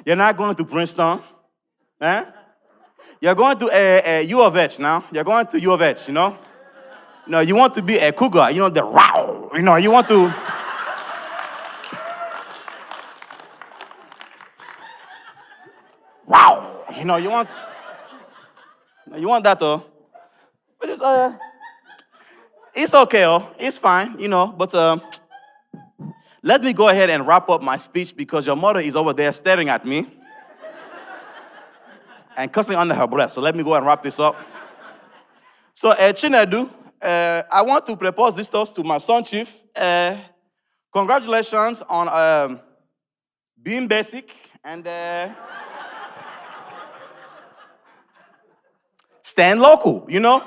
You're not going to Princeton. Eh? You're going to U of H now. You're going to U of H, you know. No, you want to be a cougar, you know, the row. You know, you want to. Wow. You know, you want that though. But it's okay, it's fine, you know, but let me go ahead and wrap up my speech because your mother is over there staring at me and cussing under her breath. So let me go and wrap this up. So, Chinedu, I want to propose this toast to my son, Chief. Congratulations on being basic and stand local, you know.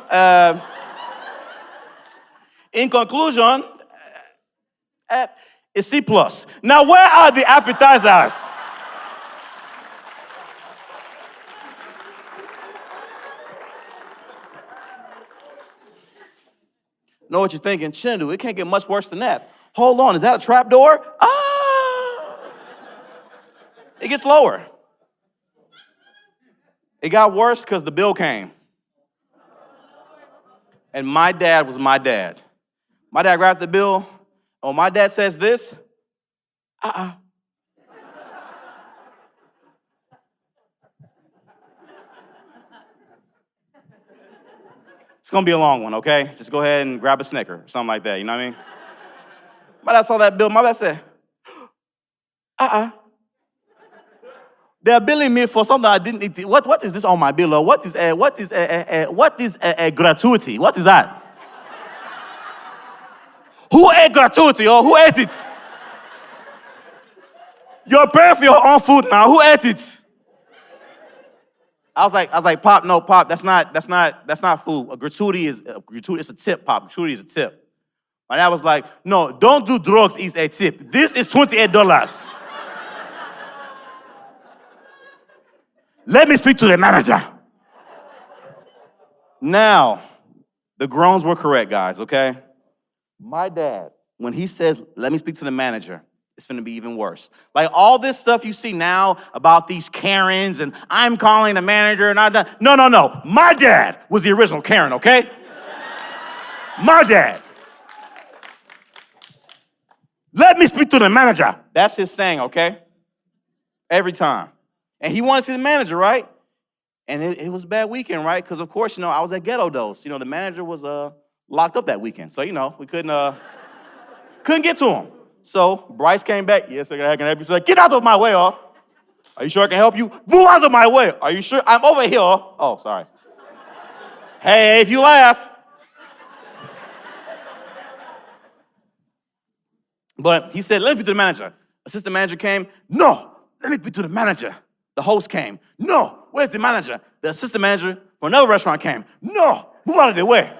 In conclusion, it's C+. Now, where are the appetizers? Know what you're thinking? Chinedu, it can't get much worse than that. Hold on, is that a trap door? Ah! It gets lower. It got worse because the bill came. And my dad was my dad. My dad grabbed the bill. Oh, my dad says this. It's going to be a long one, okay? Just go ahead and grab a Snicker or something like that, you know what I mean? My dad saw that bill. My dad said, They're billing me for something I didn't need. What is this on my bill? Or what is a gratuity? What is that? Who ate gratuity or who ate it? You're paying for your own food now. Who ate it? I was like, Pop, no, Pop, that's not food. A gratuity is a tip, Pop. Gratuity is a tip. My dad was like, no, don't do drugs is a tip. This is $28. Let me speak to the manager. Now, The groans were correct, guys, okay? My dad, when he says, let me speak to the manager, it's going to be even worse. Like all this stuff you see now about these Karens and I'm calling the manager and I'm done. No. My dad was the original Karen, okay? My dad. Let me speak to the manager. That's his saying, okay? Every time. And he wanted to see the manager, right? And it was a bad weekend, right? Because, of course, I was at Ghetto Dose. The manager was locked up that weekend. So, we couldn't get to him. So Bryce came back. Yes, I can help you. So get out of my way, Are you sure I can help you? Move out of my way. Are you sure? I'm over here, Oh, sorry. Hey, if you laugh. But he said, let me speak to the manager. Assistant manager came. No, let me speak to the manager. The host came. No, where's the manager? The assistant manager for another restaurant came. No, move out of their way.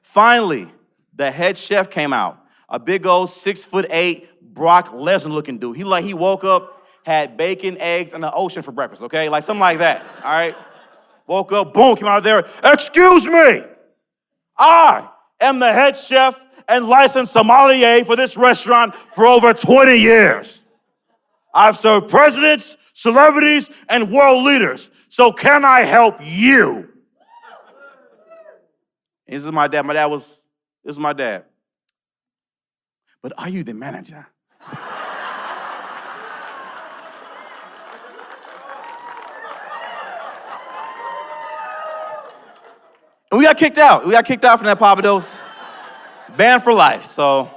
Finally, the head chef came out. A big old 6'8" Brock Lesnar looking dude. He woke up, had bacon, eggs, and the ocean for breakfast, okay? Like something like that, all right? Woke up, boom, came out of there. Excuse me, I am the head chef and licensed sommelier for this restaurant for over 20 years. I've served presidents, celebrities, and world leaders. So can I help you? This is my dad. This is my dad. But are you the manager? And we got kicked out. We got kicked out from that Papa Dose. Banned for life. So,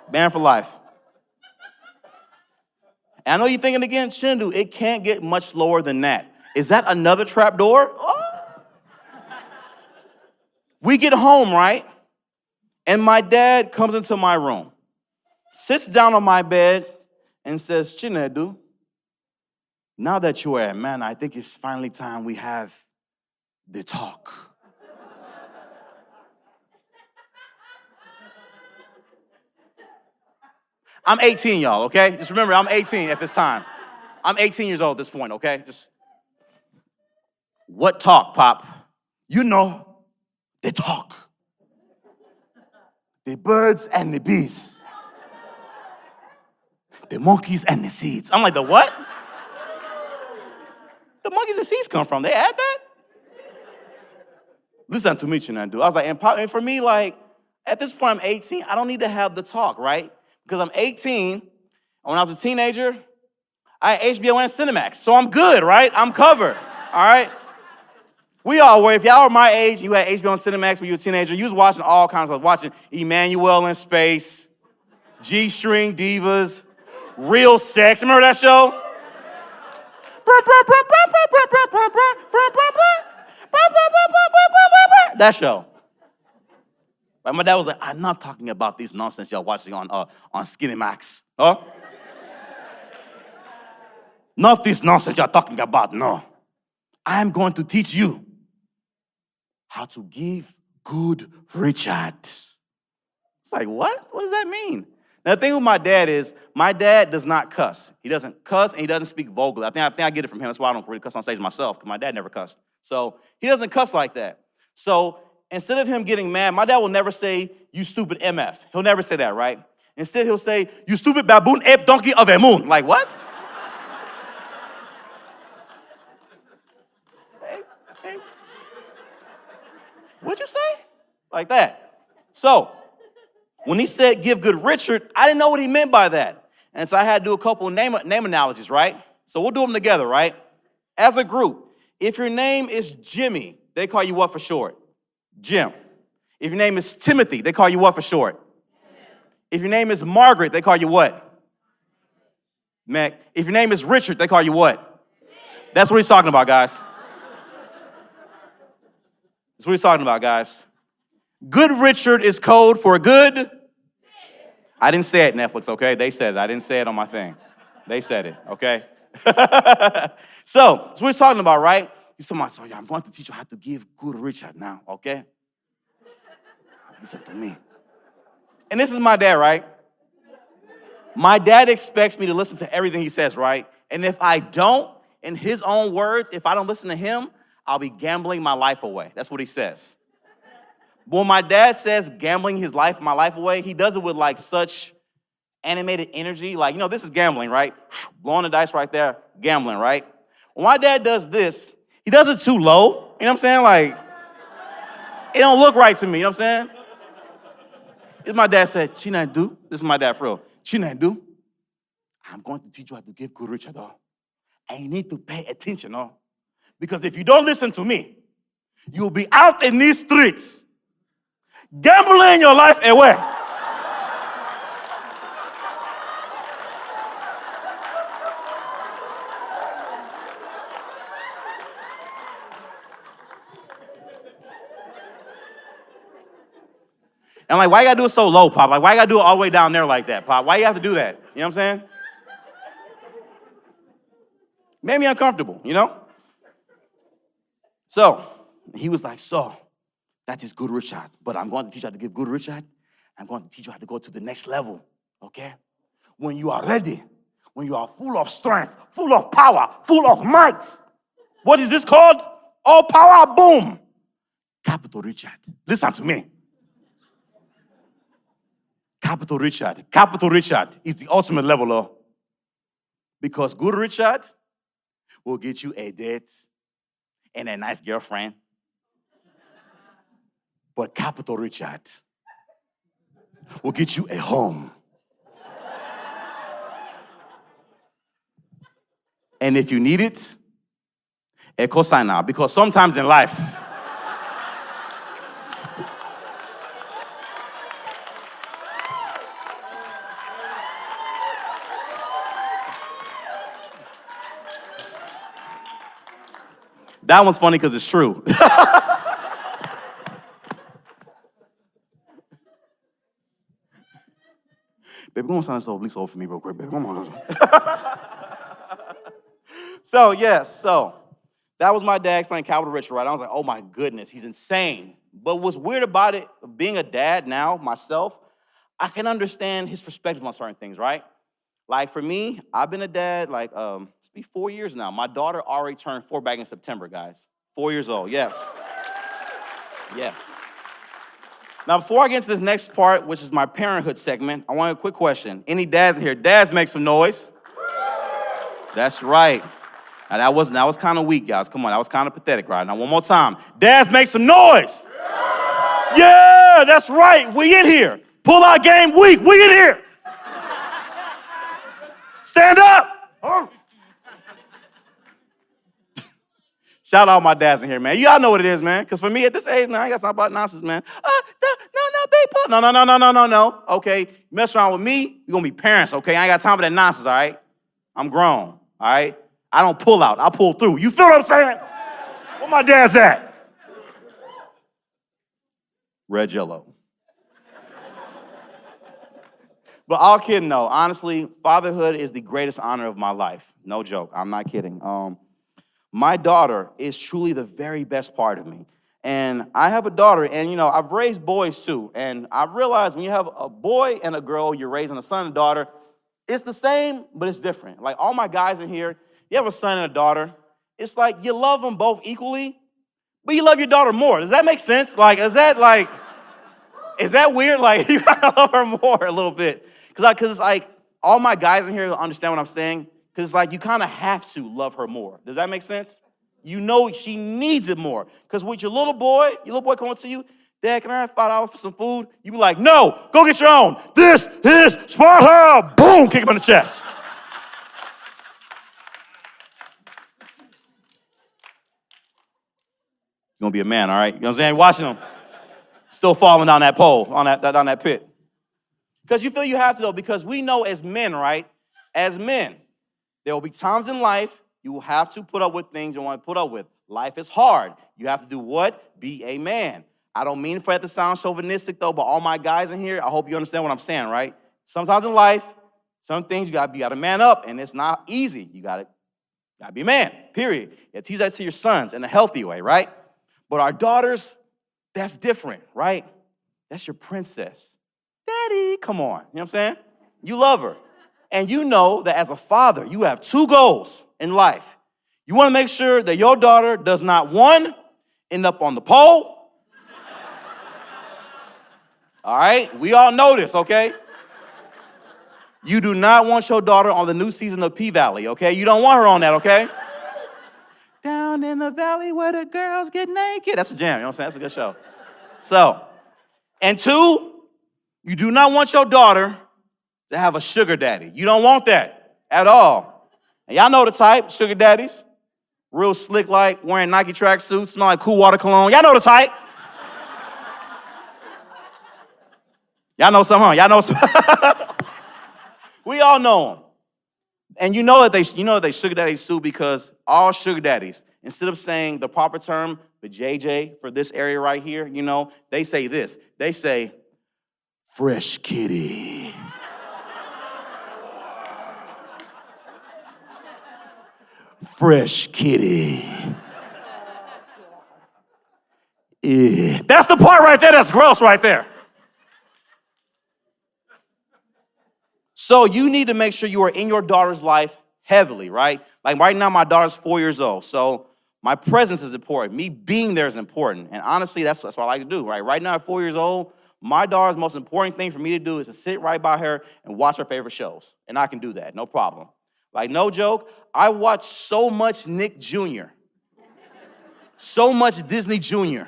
banned for life. And I know you're thinking again, Chinedu, it can't get much lower than that. Is that another trap door? Oh. We get home, right? And my dad comes into my room, sits down on my bed, and says, Chinedu, now that you are a man, I think it's finally time we have the talk. I'm 18, y'all, okay? Just remember, I'm 18 at this time. I'm 18 years old at this point, okay? What talk, Pop? The talk. The birds and the bees. The monkeys and the seeds. I'm like, the what? The monkeys and seeds come from? They add that? Listen to me, Chinedu. I was like, and for me, like, at this point, I'm 18. I don't need to have the talk, right? Because I'm 18, and when I was a teenager, I had HBO and Cinemax, so I'm good, right? I'm covered, all right? We all were. If y'all were my age, you had HBO and Cinemax when you were a teenager, you was watching all kinds of, watching Emmanuel in Space, G-String Divas, Real Sex. Remember that show? That show. But my dad was like, I'm not talking about these nonsense y'all watching on Skinny Max. Huh? Not this nonsense y'all talking about, no. I'm going to teach you how to give good Richard. It's like, what? What does that mean? Now, the thing with my dad is, my dad does not cuss. He doesn't cuss, and he doesn't speak vulgarly. I think I get it from him. That's why I don't really cuss on stage myself, because my dad never cussed. So he doesn't cuss like that. So instead of him getting mad, my dad will never say, you stupid MF. He'll never say that, right? Instead, he'll say, you stupid baboon, ape, donkey of a moon. Like, what? Hey. What'd you say? Like that. So when he said give good Richard, I didn't know what he meant by that. And so I had to do a couple of name analogies, right? So we'll do them together, right? As a group, if your name is Jimmy, they call you what for short? Jim. If your name is Timothy, they call you what for short? If your name is Margaret, they call you what? Mac. If your name is Richard, they call you what? That's what he's talking about, guys. That's what he's talking about, guys. Good Richard is code for good. I didn't say it, Netflix, okay? They said it. I didn't say it on my thing. They said it, okay? So, that's what he's talking about, right? He's talking about, so yeah, I'm going to teach you how to give good Richard now, okay? Listen to me. And this is my dad, right? My dad expects me to listen to everything he says, right? And if I don't, in his own words, if I don't listen to him, I'll be gambling my life away. That's what he says. But when my dad says gambling my life away, he does it with like such animated energy. Like, this is gambling, right? Blowing the dice right there, gambling, right? When my dad does this, he does it too low. You know what I'm saying? Like, it don't look right to me, you know what I'm saying? This my dad said, Chinedu, this is my dad for real. Chinedu, I'm going to teach you how to give good Richard, and you need to pay attention, because if you don't listen to me, you'll be out in these streets, gambling your life away. And like, why you gotta do it so low, Pop? Like, why you gotta do it all the way down there like that, Pop? Why you have to do that? You know what I'm saying? Made me uncomfortable, So, he was like, so, that is good Richard, but I'm going to teach you how to give good Richard. I'm going to teach you how to go to the next level, okay? When you are ready, when you are full of strength, full of power, full of might. What is this called? All power, boom. Capital Richard. Listen to me. Capital Richard. Capital Richard is the ultimate level, because good Richard will get you a date and a nice girlfriend. But capital Richard will get you a home. And if you need it, a cosigner, because sometimes in life, that one's funny because it's true. Baby, go on, sign this over. Please hold for me real quick, baby. Come on. So that was my dad explaining capital Richard, right? I was like, oh my goodness, he's insane. But what's weird about it, being a dad now, myself, I can understand his perspective on certain things, right? Like for me, I've been a dad it's been 4 years now. My daughter already turned 4 back in September, guys. 4 years old, yes. Yes. Now, before I get into this next part, which is my parenthood segment, I want a quick question. Any dads in here? Dads, make some noise. That's right. Now, that was kind of weak, guys. Come on, that was kind of pathetic, right? Now, one more time. Dads, make some noise. Yeah, that's right. We in here. Pull out game week. We in here. Stand up. Oh. Shout out all my dads in here, man. Y'all know what it is, man. Because for me at this age, now I got something about nonsense, man. No. Okay, mess around with me, you're going to be parents, okay? I ain't got time for that nonsense, all right? I'm grown, all right? I don't pull out. I pull through. You feel what I'm saying? Where my dad's at? Red Jello. But all kidding, though. Honestly, fatherhood is the greatest honor of my life. No joke. I'm not kidding. My daughter is truly the very best part of me. And I have a daughter, and, I've raised boys, too. And I've realized when you have a boy and a girl, you're raising a son and daughter, it's the same, but it's different. Like, all my guys in here, you have a son and a daughter. It's like you love them both equally, but you love your daughter more. Does that make sense? Like, is that weird? Like, you gotta love her more a little bit. Because it's like, all my guys in here understand what I'm saying. Because it's like, you kind of have to love her more. Does that make sense? You know she needs it more. Because with your little boy come up to you, Dad, can I have $5 for some food? You be like, no, go get your own. This is Sparta. Boom, kick him in the chest. You're going to be a man, all right? You know what I'm saying? Watching him still falling down that pole, down that pit. Because you feel you have to, though, because we know as men, right? As men, there will be times in life you will have to put up with things you want to put up with. Life is hard. You have to do what? Be a man. I don't mean for that to sound chauvinistic, though, but all my guys in here, I hope you understand what I'm saying, right? Sometimes in life, some things you got to man up, and it's not easy. You got to be a man, period. You got to teach that to your sons in a healthy way, right? But our daughters, that's different, right? That's your princess. Daddy, come on. You know what I'm saying? You love her. And you know that as a father, you have 2 goals in life. You want to make sure that your daughter does not, 1, end up on the pole, All right? We all know this, okay? You do not want your daughter on the new season of P-Valley, okay? You don't want her on that, okay? Down in the valley where the girls get naked. That's a jam, you know what I'm saying? That's a good show. So, and two, you do not want your daughter to have a sugar daddy. You don't want that at all. And y'all know the type, sugar daddies. Real slick like, wearing Nike tracksuits, smell like cool water cologne. Y'all know the type. Y'all know some, huh? Y'all know some. We all know them. And you know that they sugar daddies too, because all sugar daddies, instead of saying the proper term, the JJ for this area right here, you know, they say this. They say, fresh kitty. Fresh kitty. Yeah. That's the part right there that's gross right there. So you need to make sure you are in your daughter's life heavily, right? Like right now, my daughter's 4 years old. So my presence is important. Me being there is important. And honestly, that's what I like to do, right? Right now at 4 years old, my daughter's most important thing for me to do is to sit right by her and watch her favorite shows. And I can do that, no problem. Like, no joke, I watch so much Nick Jr., so much Disney Jr.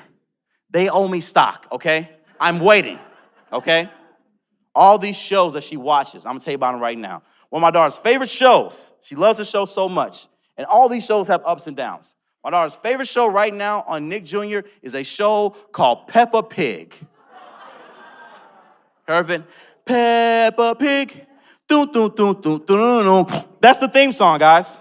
They owe me stock, okay? I'm waiting, okay? All these shows that she watches, I'm gonna tell you about them right now. One of my daughter's favorite shows, she loves the show so much, and all these shows have ups and downs. My daughter's favorite show right now on Nick Jr. is a show called Peppa Pig. Heard of it? Peppa Pig. Dun, dun, dun, dun, dun, dun. That's the theme song, guys.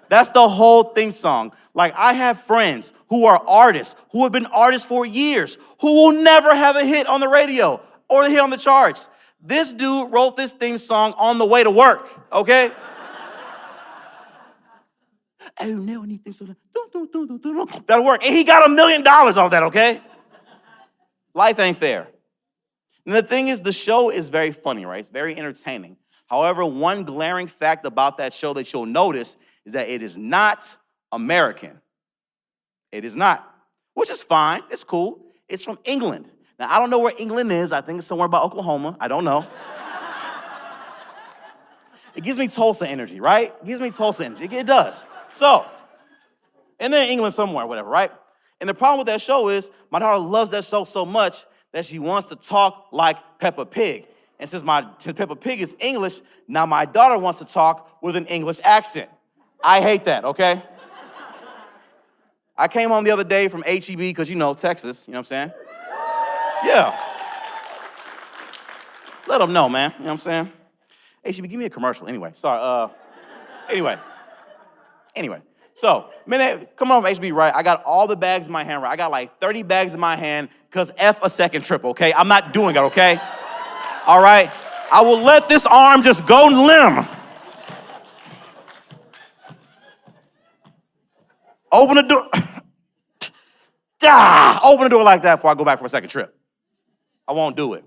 That's the whole theme song. Like, I have friends who are artists, who have been artists for years, who will never have a hit on the radio or a hit on the charts. This dude wrote this theme song on the way to work, okay? I don't know anything, so that'll work. And he got $1 million off that, okay? Life ain't fair. And the thing is, the show is very funny, right? It's very entertaining. However, one glaring fact about that show that you'll notice is that it is not American. It is not, which is fine. It's cool. It's from England. Now, I don't know where England is. I think it's somewhere by Oklahoma. I don't know. It gives me Tulsa energy, right? It gives me Tulsa energy. It does. So, and then England somewhere, whatever, right? And the problem with that show is my daughter loves that show so much that she wants to talk like Peppa Pig. And since Peppa Pig is English, now my daughter wants to talk with an English accent. I hate that, okay? I came home the other day from HEB, because you know, Texas, you know what I'm saying? Yeah. Let them know, man, you know what I'm saying? HEB, give me a commercial. Anyway, sorry, anyway. So, come on, HB, right? I got all the bags in my hand, right? I got like 30 bags in my hand, because F a second trip, okay? I'm not doing it, okay? All right? I will let this arm just go limb. Open the door. Open the door like that before I go back for a second trip. I won't do it.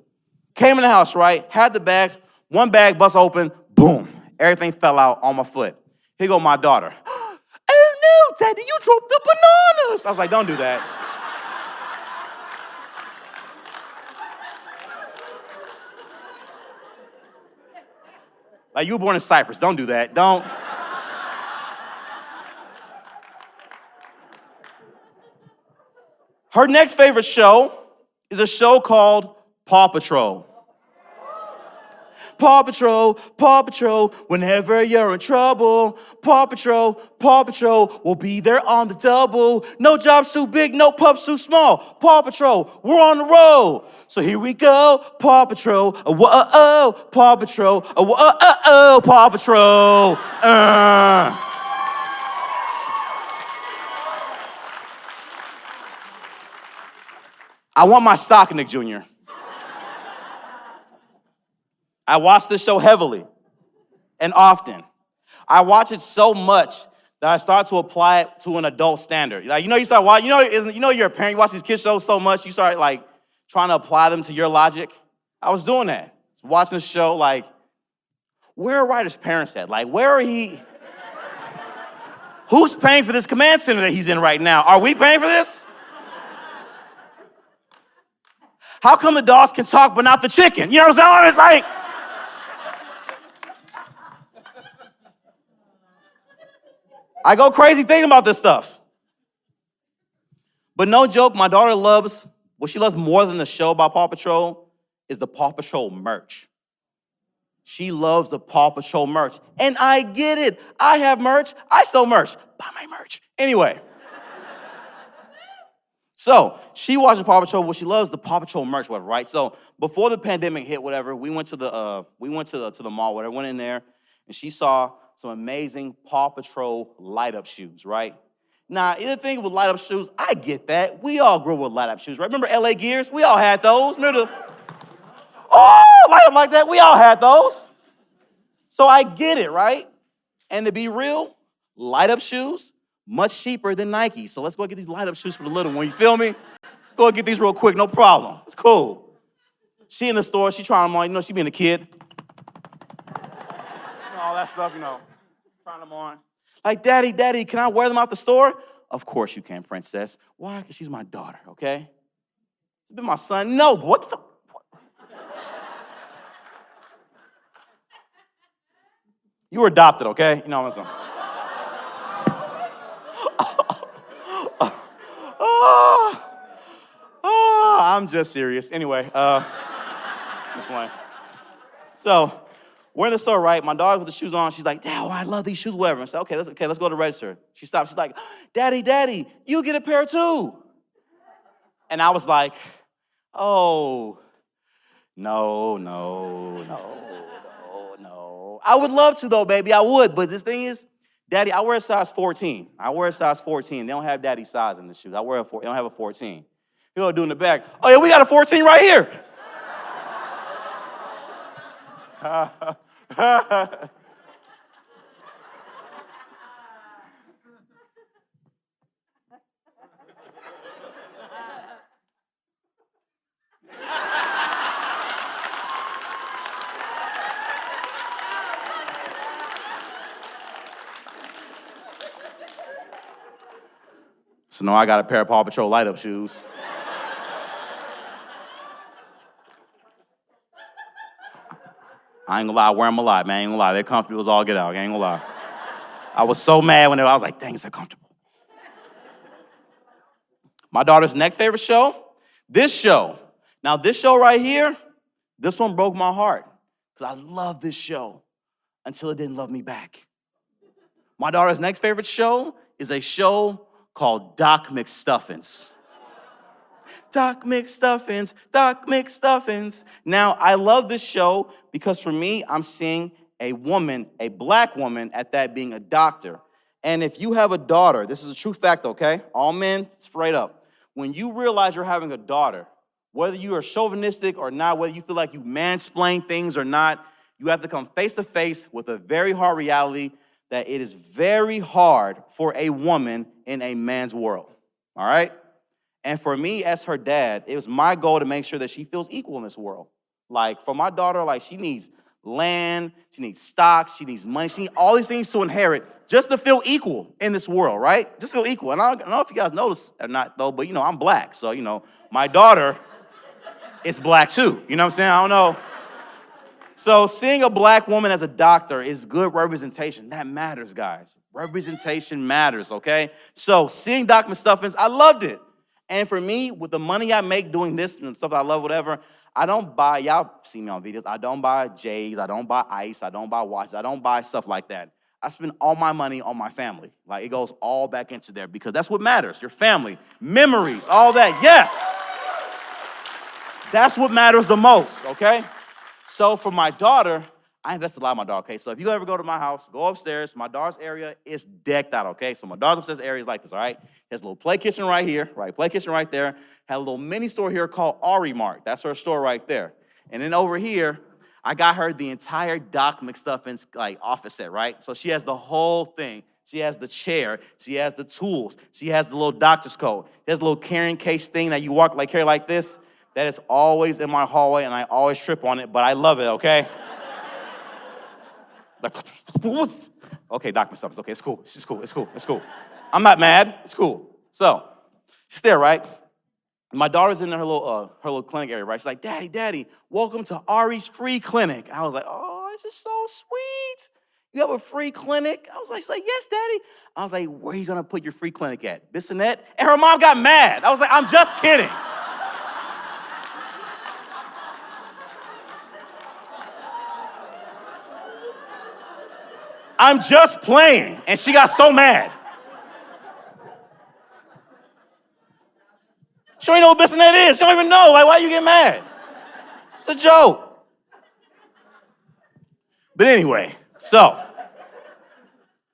Came in the house, right? Had the bags. One bag bust open. Boom. Everything fell out on my foot. Here go my daughter. Oh, no, Daddy, you dropped the bananas. I was like, don't do that. Like, you were born in Cypress. Don't do that. Don't. Her next favorite show is a show called Paw Patrol. Paw Patrol, whenever you're in trouble. Paw Patrol will be there on the double. No job's too big, no pup's too small. Paw Patrol, we're on the road. So here we go, Paw Patrol, whoa, Paw Patrol, whoa, Paw Patrol. I want my stock, Nick Jr. I watch this show heavily and often. I watch it so much that I start to apply it to an adult standard. Like, you start watching, you're a parent, you watch these kids shows so much, you start like trying to apply them to your logic. I was doing that. Watching the show, like, where are Ryder's parents at? Like, where are he? Who's paying for this command center that he's in right now? Are we paying for this? How come the dogs can talk but not the chicken? You know what I'm saying? It's like, I go crazy thinking about this stuff. But no joke, my daughter loves, what she loves more than the show about Paw Patrol is the Paw Patrol merch. She loves the Paw Patrol merch. And I get it. I have merch. I sell merch. Buy my merch. Anyway. So she watches Paw Patrol. Well, she loves the Paw Patrol merch, whatever, right? So before the pandemic hit, whatever, we went to the mall, whatever, went in there, and she saw some amazing Paw Patrol light-up shoes, right? Now, the thing with light-up shoes, I get that. We all grew up with light-up shoes, right? Remember LA Gears? We all had those. Remember light up like that? We all had those. So I get it, right? And to be real, light-up shoes, much cheaper than Nike. So let's go get these light-up shoes for the little one. You feel me? Go get these real quick, no problem. It's cool. She in the store, she trying them on. You know, she being a kid. All that stuff, trying them on. Like, Daddy, can I wear them out the store? Of course you can, princess. Why? Because she's my daughter, okay? She's been my son. No, what the... You were adopted, okay? You know what I'm saying? I'm just serious. Anyway, this one. So, we're in the store, right? My daughter with the shoes on. She's like, Dad, I love these shoes, whatever. I said, okay, let's go to the register. She stops. She's like, Daddy, you get a pair too. And I was like, oh, no. I would love to, though, baby. I would. But this thing is, Daddy, I wear a size 14. They don't have Daddy's size in the shoes. They don't have a 14. He'll do in the back. Oh, yeah, we got a 14 right here. So now I got a pair of Paw Patrol light-up shoes. I ain't gonna lie, I wear them a lot, man. I ain't gonna lie, they're comfortable as all get out. I ain't gonna lie. I was so mad when I was like, dang, it's so comfortable. My daughter's next favorite show, this show. Now, this show right here, this one broke my heart because I love this show until it didn't love me back. My daughter's next favorite show is a show called Doc McStuffins. Doc McStuffins. Now, I love this show because for me, I'm seeing a woman, a black woman, at that being a doctor. And if you have a daughter, this is a true fact, okay? All men, straight up. When you realize you're having a daughter, whether you are chauvinistic or not, whether you feel like you mansplain things or not, you have to come face to face with a very hard reality that it is very hard for a woman in a man's world, all right? And for me, as her dad, it was my goal to make sure that she feels equal in this world. Like, for my daughter, like, she needs land, she needs stocks, she needs money, she needs all these things to inherit just to feel equal in this world, right? Just feel equal. And I don't know if you guys notice or not, though, but, I'm black. So, my daughter is black, too. You know what I'm saying? I don't know. So seeing a black woman as a doctor is good representation. That matters, guys. Representation matters, okay? So seeing Doc McStuffins, I loved it. And for me, with the money I make doing this and stuff I love, whatever, I don't buy, y'all see me on videos, I don't buy J's, I don't buy ice, I don't buy watches, I don't buy stuff like that. I spend all my money on my family. Like, it goes all back into there because that's what matters, your family, memories, all that, yes. That's what matters the most, okay? So for my daughter, I invest a lot in my daughter, okay? So if you ever go to my house, go upstairs. My daughter's area is decked out, okay? So my daughter's upstairs area is like this, all right? There's a little play kitchen right here, right? Play kitchen right there. Had a little mini store here called Ari Mart. That's her store right there. And then over here, I got her the entire Doc McStuffins office set, right? So she has the whole thing. She has the chair. She has the tools. She has the little doctor's coat. There's a little carrying case thing that you carry like this. That is always in my hallway, and I always trip on it, but I love it, okay? Okay, Doc McStuffins. Okay, it's cool. It's cool. I'm not mad. It's cool. So, she's there, right? My daughter's in her little clinic area, right? She's like, Daddy, welcome to Ari's free clinic. I was like, oh, this is so sweet. You have a free clinic? She's like, yes, Daddy. I was like, where are you gonna put your free clinic at? Bissonnette? And her mom got mad. I was like, I'm just kidding. I'm just playing. And she got so mad. She don't even know what Bissonnette is. She don't even know. Like, why you get mad? It's a joke. But anyway, so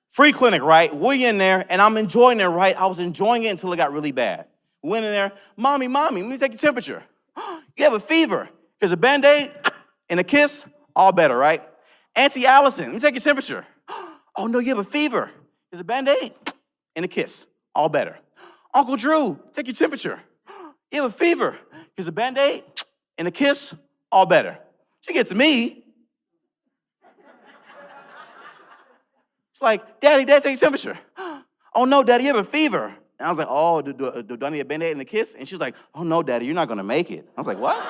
free clinic, right? We in there, and I'm enjoying it, right? I was enjoying it until it got really bad. We went in there, Mommy, let me take your temperature. You have a fever. Here's a Band-Aid and a kiss, all better, right? Auntie Allison, let me take your temperature. Oh, no, you have a fever. Here's a Band-Aid and a kiss, all better. Uncle Drew, take your temperature. You have a fever. Here's a Band-Aid and a kiss, all better. She gets me. It's like, Daddy, take your temperature. Oh, no, Daddy, you have a fever. And I was like, oh, do I need a Band-Aid and a kiss? And she's like, oh, no, Daddy, you're not going to make it. I was like, what?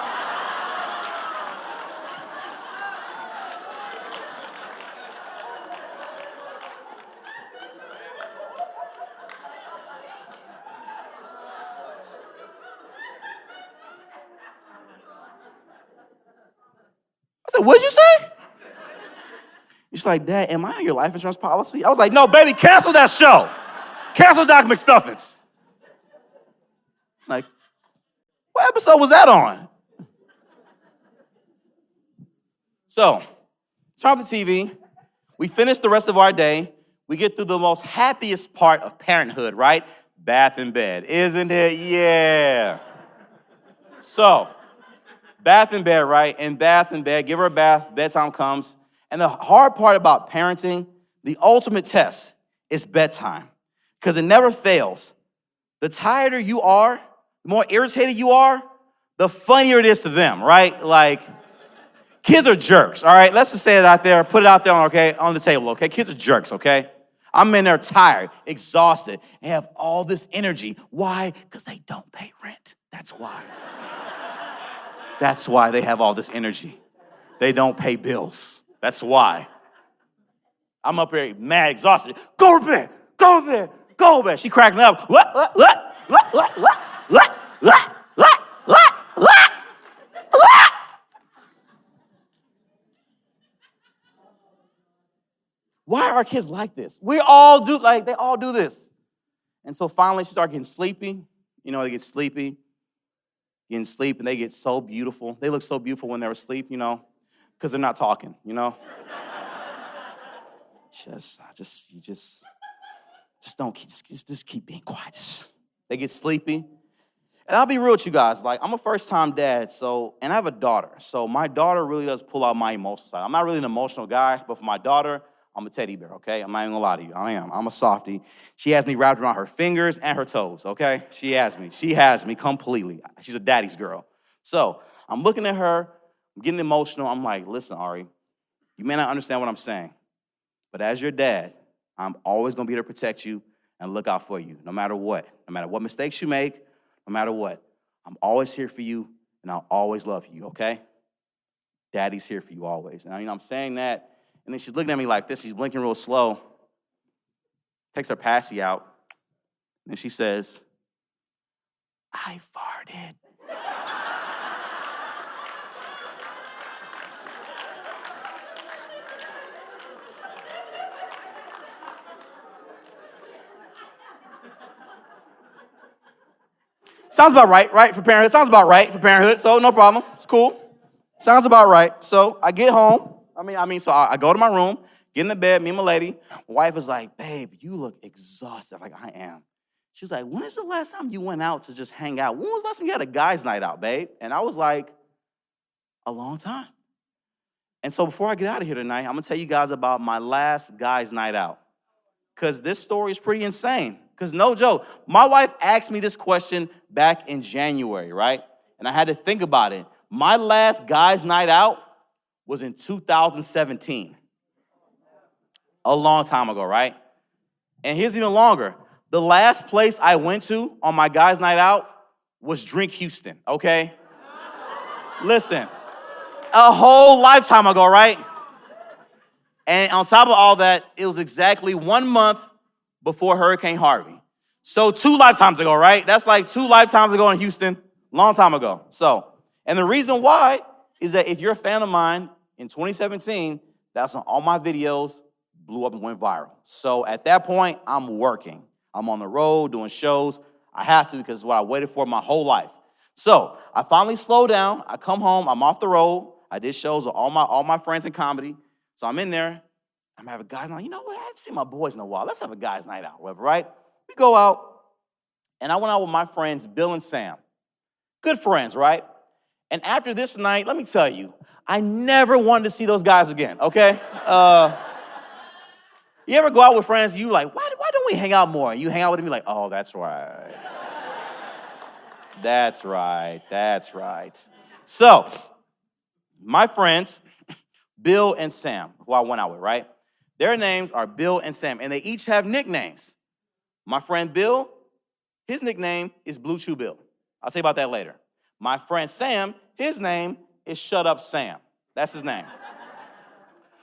I said, what'd you say? She's like, Dad, am I on your life insurance policy? I was like, no, baby, cancel that show. Cancel Doc McStuffins. Like, what episode was that on? So, turn off the TV. We finish the rest of our day. We get through the most happiest part of parenthood, right? Bath and bed, isn't it? Yeah. So, bath and bed, right? And bath and bed, give her a bath, bedtime comes. And the hard part about parenting, the ultimate test, is bedtime. Because it never fails. The tireder you are, the more irritated you are, the funnier it is to them, right? Like, kids are jerks, all right? Let's just say it out there, put it out there, okay, on the table, okay? Kids are jerks, okay? I'm in there tired, exhausted, and have all this energy. Why? Because they don't pay rent. That's why. That's why they have all this energy. They don't pay bills. That's why. I'm up here mad, exhausted. Go to bed, go to bed, go to bed. She cracking up. What? Why are our kids like this? They all do this. And so finally she started getting sleepy. You know, they get sleepy. Getting sleep, and they get so beautiful. They look so beautiful when they're asleep, you know, because they're not talking, you know. Just keep being quiet. They get sleepy. And I'll be real with you guys. Like, I'm a first-time dad, and I have a daughter. So my daughter really does pull out my emotional side. I'm not really an emotional guy, but for my daughter, I'm a teddy bear, okay? I'm not even gonna lie to you. I am. I'm a softie. She has me wrapped around her fingers and her toes, okay? She has me completely. She's a daddy's girl. So I'm looking at her, I'm getting emotional. I'm like, listen, Ari, you may not understand what I'm saying, but as your dad, I'm always gonna be there to protect you and look out for you, no matter what mistakes you make, no matter what. I'm always here for you, and I'll always love you, okay? Daddy's here for you always. And I'm saying that, and then she's looking at me like this. She's blinking real slow. Takes her passy out. And she says, I farted. Sounds about right for parenthood. Sounds about right for parenthood, so no problem. It's cool. Sounds about right. So I get home. So I go to my room, get in the bed, me and my lady. My wife is like, babe, you look exhausted. Like, I am. She's like, when is the last time you went out to just hang out? When was the last time you had a guy's night out, babe? And I was like, a long time. And so before I get out of here tonight, I'm going to tell you guys about my last guy's night out. Because this story is pretty insane. Because no joke, my wife asked me this question back in January, right? And I had to think about it. My last guy's night out was in 2017. A long time ago, right? And here's even longer. The last place I went to on my guy's night out was Drink Houston, okay? Listen, a whole lifetime ago, right? And on top of all that, it was exactly 1 month before Hurricane Harvey. So 2 lifetimes ago, right? That's like 2 lifetimes ago in Houston, long time ago. So, and the reason why is that if you're a fan of mine, in 2017, that's when all my videos blew up and went viral. So at that point, I'm working. I'm on the road doing shows. I have to because it's what I waited for my whole life. So I finally slow down. I come home. I'm off the road. I did shows with all my friends in comedy. So I'm in there. I'm having a guys' night. You know what? I haven't seen my boys in a while. Let's have a guys' night out, whatever, right? We go out, and I went out with my friends, Bill and Sam. Good friends, right? And after this night, let me tell you, I never wanted to see those guys again, okay? You ever go out with friends, you like, why don't we hang out more? And you hang out with them, you're like, oh, that's right. That's right. So, my friends, Bill and Sam, who I went out with, right? Their names are Bill and Sam, and they each have nicknames. My friend Bill, his nickname is Blue Chew Bill. I'll say about that later. My friend Sam, his name is Shut Up Sam. That's his name.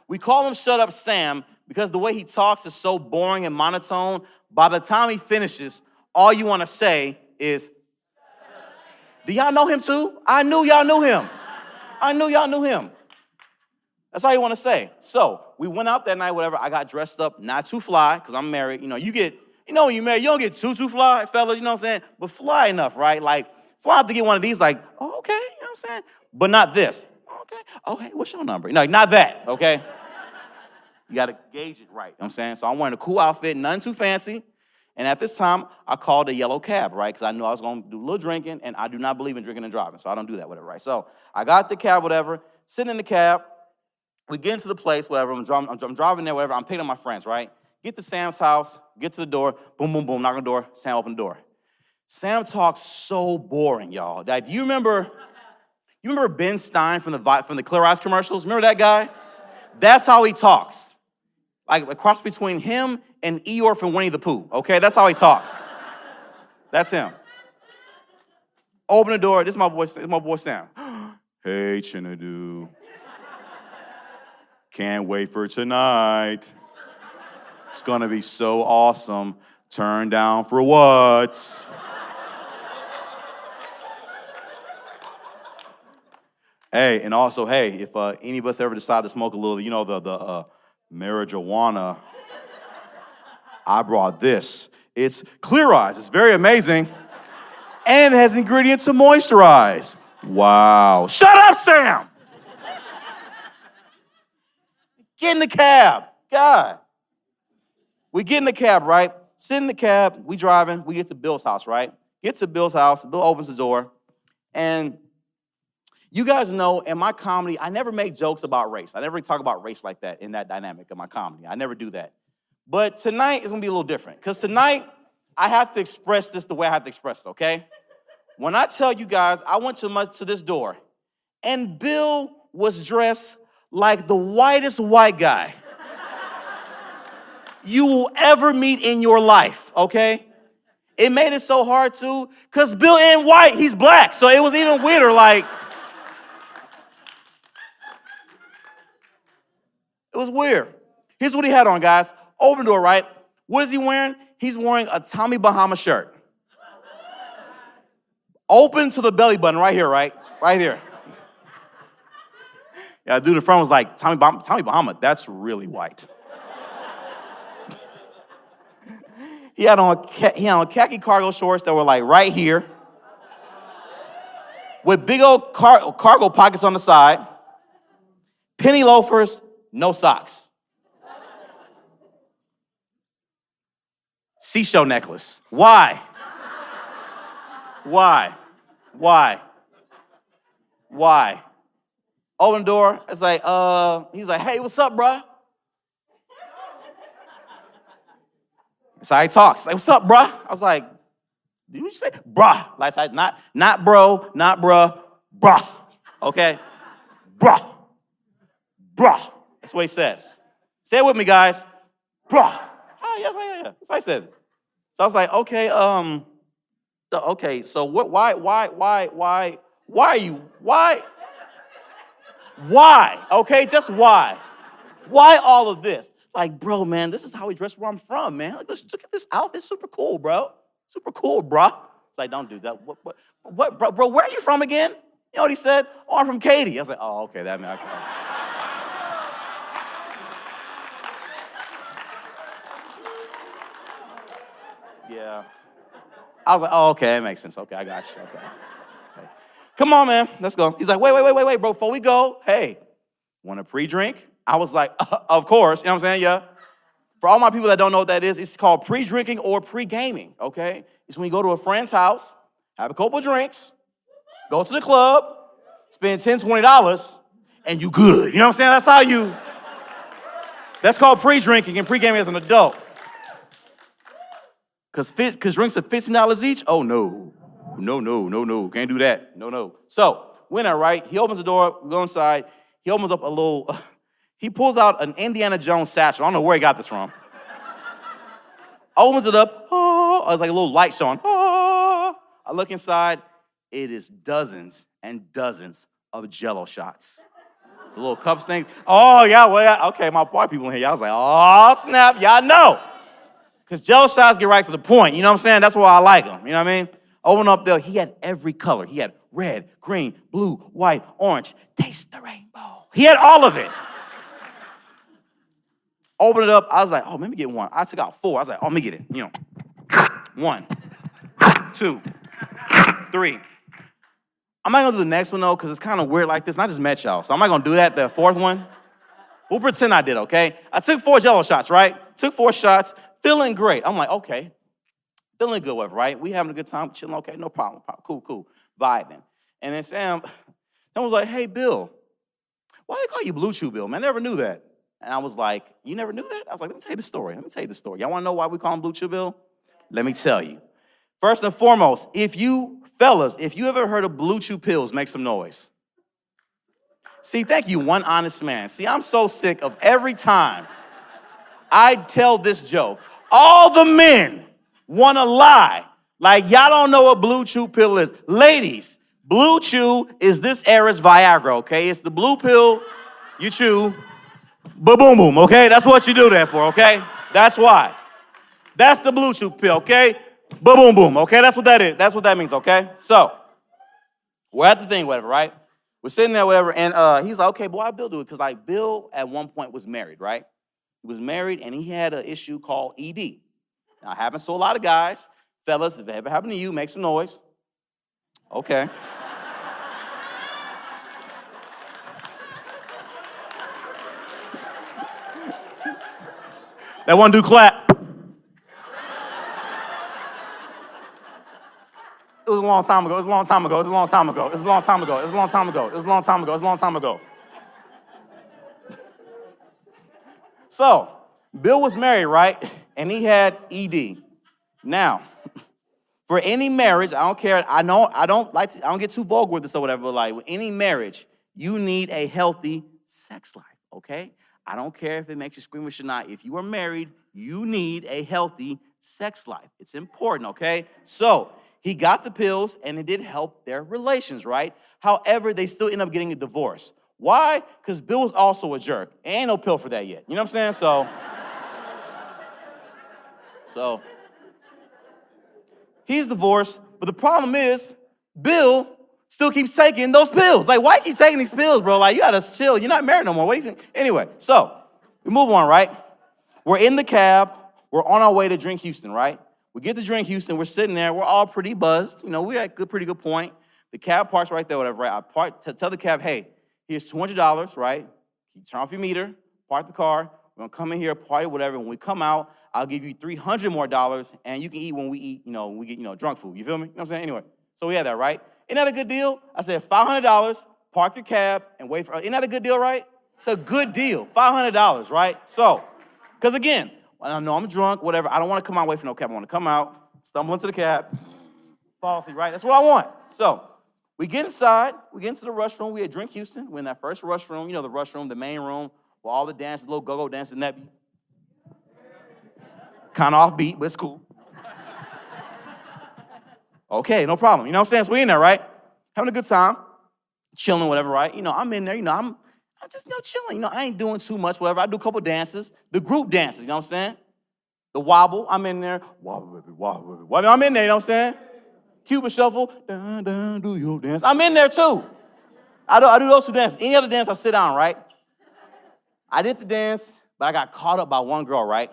We call him Shut Up Sam because the way he talks is so boring and monotone. By the time he finishes, all you want to say is, do y'all know him too? I knew y'all knew him. That's all you want to say. So we went out that night, whatever. I got dressed up, not too fly, because I'm married. You know, when you're married, you don't get too fly, fellas, you know what I'm saying? But fly enough, right? Like, fly out to get one of these, like, oh, okay, you know what I'm saying? But not this. Okay, what's your number? No, not that, okay? You got to gauge it right, you know what I'm saying? So I'm wearing a cool outfit, nothing too fancy. And at this time, I called a yellow cab, right? Because I knew I was going to do a little drinking, and I do not believe in drinking and driving, so I don't do that, whatever, right? So I got the cab, whatever, sitting in the cab. We get into the place, whatever. I'm driving there, whatever. I'm picking up my friends, right? Get to Sam's house, get to the door, boom, boom, boom, knock on the door. Sam opened the door. Sam talks so boring, y'all. Like, you remember Ben Stein from the Clear Eyes commercials? Remember that guy? That's how he talks. Like a cross between him and Eeyore from Winnie the Pooh, okay? That's how he talks. That's him. Open the door. This is my boy Sam. Hey, Chinedu. Can't wait for tonight. It's gonna be so awesome. Turn down for what? Hey, and also, hey, if any of us ever decide to smoke a little, you know, the marijuana, I brought this. It's Clear Eyes. It's very amazing. And it has ingredients to moisturize. Wow. Shut up, Sam! Get in the cab. God. We get in the cab, right? Sit in the cab. We driving. We get to Bill's house, right? Get to Bill's house. Bill opens the door. And you guys know in my comedy, I never make jokes about race. I never talk about race like that in that dynamic of my comedy. I never do that. But tonight is going to be a little different. Because tonight, I have to express this the way I have to express it, okay? When I tell you guys, I went to this door, and Bill was dressed like the whitest white guy you will ever meet in your life, okay? It made it so hard, too, because Bill ain't white, he's black, so it was even weirder, like, it was weird. Here's what he had on, guys. Open the door, right? What is he wearing? He's wearing a Tommy Bahama shirt. Open to the belly button right here, right? Right here. Yeah, dude in front was like, Tommy Bahama, that's really white. He had on khaki cargo shorts that were like right here with big old cargo pockets on the side, penny loafers, no socks. Seashell necklace. Why? Open the door. It's like, he's like, hey, what's up, bruh? That's how he talks. Like, what's up, bruh? I was like, did you say bruh? Like, not bro, not bruh, bruh. Okay? Bruh. That's what he says. Say it with me, guys. Bruh. Oh, yeah. That's how he says it. So I was like, okay, Okay, so what? Why are you? Why? Okay, just why? Why all of this? Like, bro, man, this is how we dress where I'm from, man. Like, look at this outfit, super cool, bro. Super cool, bro. It's like, don't do that. What, bro, where are you from again? You know what he said? Oh, I'm from Katy. I was like, oh, okay, that man. Okay. Yeah. I was like, oh, okay, that makes sense. Okay, I got you. Okay. Come on, man, let's go. He's like, wait, bro, before we go, hey, want a pre-drink? I was like, of course, you know what I'm saying? Yeah. For all my people that don't know what that is, it's called pre-drinking or pre-gaming, okay? It's when you go to a friend's house, have a couple of drinks, go to the club, spend $10, $20, and you good. You know what I'm saying? That's called pre-drinking and pre-gaming as an adult. Because drinks are $15 each? Oh, no. No. Can't do that. No. So, when I right, he opens the door, we go inside. He opens up a little, he pulls out an Indiana Jones satchel. I don't know where he got this from. Opens it up. Oh, it's like a little light showing. Oh. I look inside. It is dozens and dozens of Jell-O shots. The little cups things. Oh, yeah, well, yeah. Okay, my party people in here. Y'all was like, oh, snap. Y'all know. Because Jell-O shots get right to the point. You know what I'm saying? That's why I like them. You know what I mean? Open up there. He had every color. He had red, green, blue, white, orange. Taste the rainbow. He had all of it. Open it up. I was like, oh, let me get one. I took out 4. I was like, oh, let me get it. 1, 2, 3. I'm not going to do the next one, though, because it's kind of weird like this. And I just met y'all. So I'm not going to do that, the 4th one. We'll pretend I did, okay? I took 4 Jell-O shots, right? Took 4 shots. Feeling great. I'm like, okay. Feeling good, whatever, right? We having a good time, chilling, okay, no problem. Cool. Vibing. And then Sam was like, hey, Bill, why they call you Blue Chew Bill, man? I never knew that. And I was like, you never knew that? I was like, let me tell you the story. Y'all want to know why we call him Blue Chew Bill? Let me tell you. First and foremost, if you ever heard of Blue Chew pills, make some noise. See, thank you, one honest man. See, I'm so sick of every time I tell this joke, all the men want to lie. Like, y'all don't know what Blue Chew pill is. Ladies, Blue Chew is this era's Viagra, okay? It's the blue pill you chew, ba-boom-boom, okay? That's what you do that for, okay? That's why. That's the Blue Chew pill, okay? Ba-boom-boom, okay? That's what that is. That's what that means, okay? So, we're at the thing, whatever, right? We're sitting there, whatever, and he's like, okay, but why Bill do it? Because, like, Bill at one point was married, right? He was married, and he had an issue called ED. Now, it happens to a lot of guys. Fellas, if it ever happened to you, make some noise. Okay. That one dude clap. It was a long time ago. So, Bill was married, right? And he had ED. Now, for any marriage, I don't care. I don't get too vulgar with this or whatever, but like with any marriage, you need a healthy sex life, okay? I don't care if it makes you squeamish or not. If you are married, you need a healthy sex life. It's important, okay? So, he got the pills, and it did help their relations, right? However, they still end up getting a divorce. Why? Because Bill was also a jerk. Ain't no pill for that yet. You know what I'm saying? So he's divorced, but the problem is Bill still keeps taking those pills. Like, why you keep taking these pills, bro? Like, you gotta chill. You're not married no more. What do you think? Anyway, so we move on, right? We're in the cab. We're on our way to Drink Houston, right? We get to Drink Houston. We're sitting there. We're all pretty buzzed. You know, we're at a pretty good point. The cab parks right there, whatever, right? I tell the cab, hey, here's $200, right? You turn off your meter, park the car. We're gonna come in here, party, whatever. When we come out, I'll give you $300 more, and you can eat when we eat, when we get, drunk food. You feel me? You know what I'm saying? Anyway, so we had that, right? Isn't that a good deal? I said $500, park your cab, and wait for, isn't that a good deal, right? It's a good deal, $500, right? So, because again, I know I'm drunk, whatever. I don't want to come out, wait for no cab. I want to come out, stumble into the cab, fall asleep, right? That's what I want. So, we get inside, we get into the rush room. We at Drink Houston. We're in that first rush room, the rush room, the main room, where all the dances, little go-go dances, and that be kind of offbeat, but it's cool. Okay, no problem. You know what I'm saying? So we in there, right? Having a good time, chilling, whatever, right? I'm in there, I'm just, chilling. I ain't doing too much, whatever. I do a couple dances, the group dances, you know what I'm saying? The wobble, I'm in there. Wobble, baby, wobble, baby. Wobble. I'm in there, you know what I'm saying? Cupid shuffle, dun, dun, do your dance. I'm in there too. I do those two dances. Any other dance, I sit down, right? I did the dance, but I got caught up by one girl, right?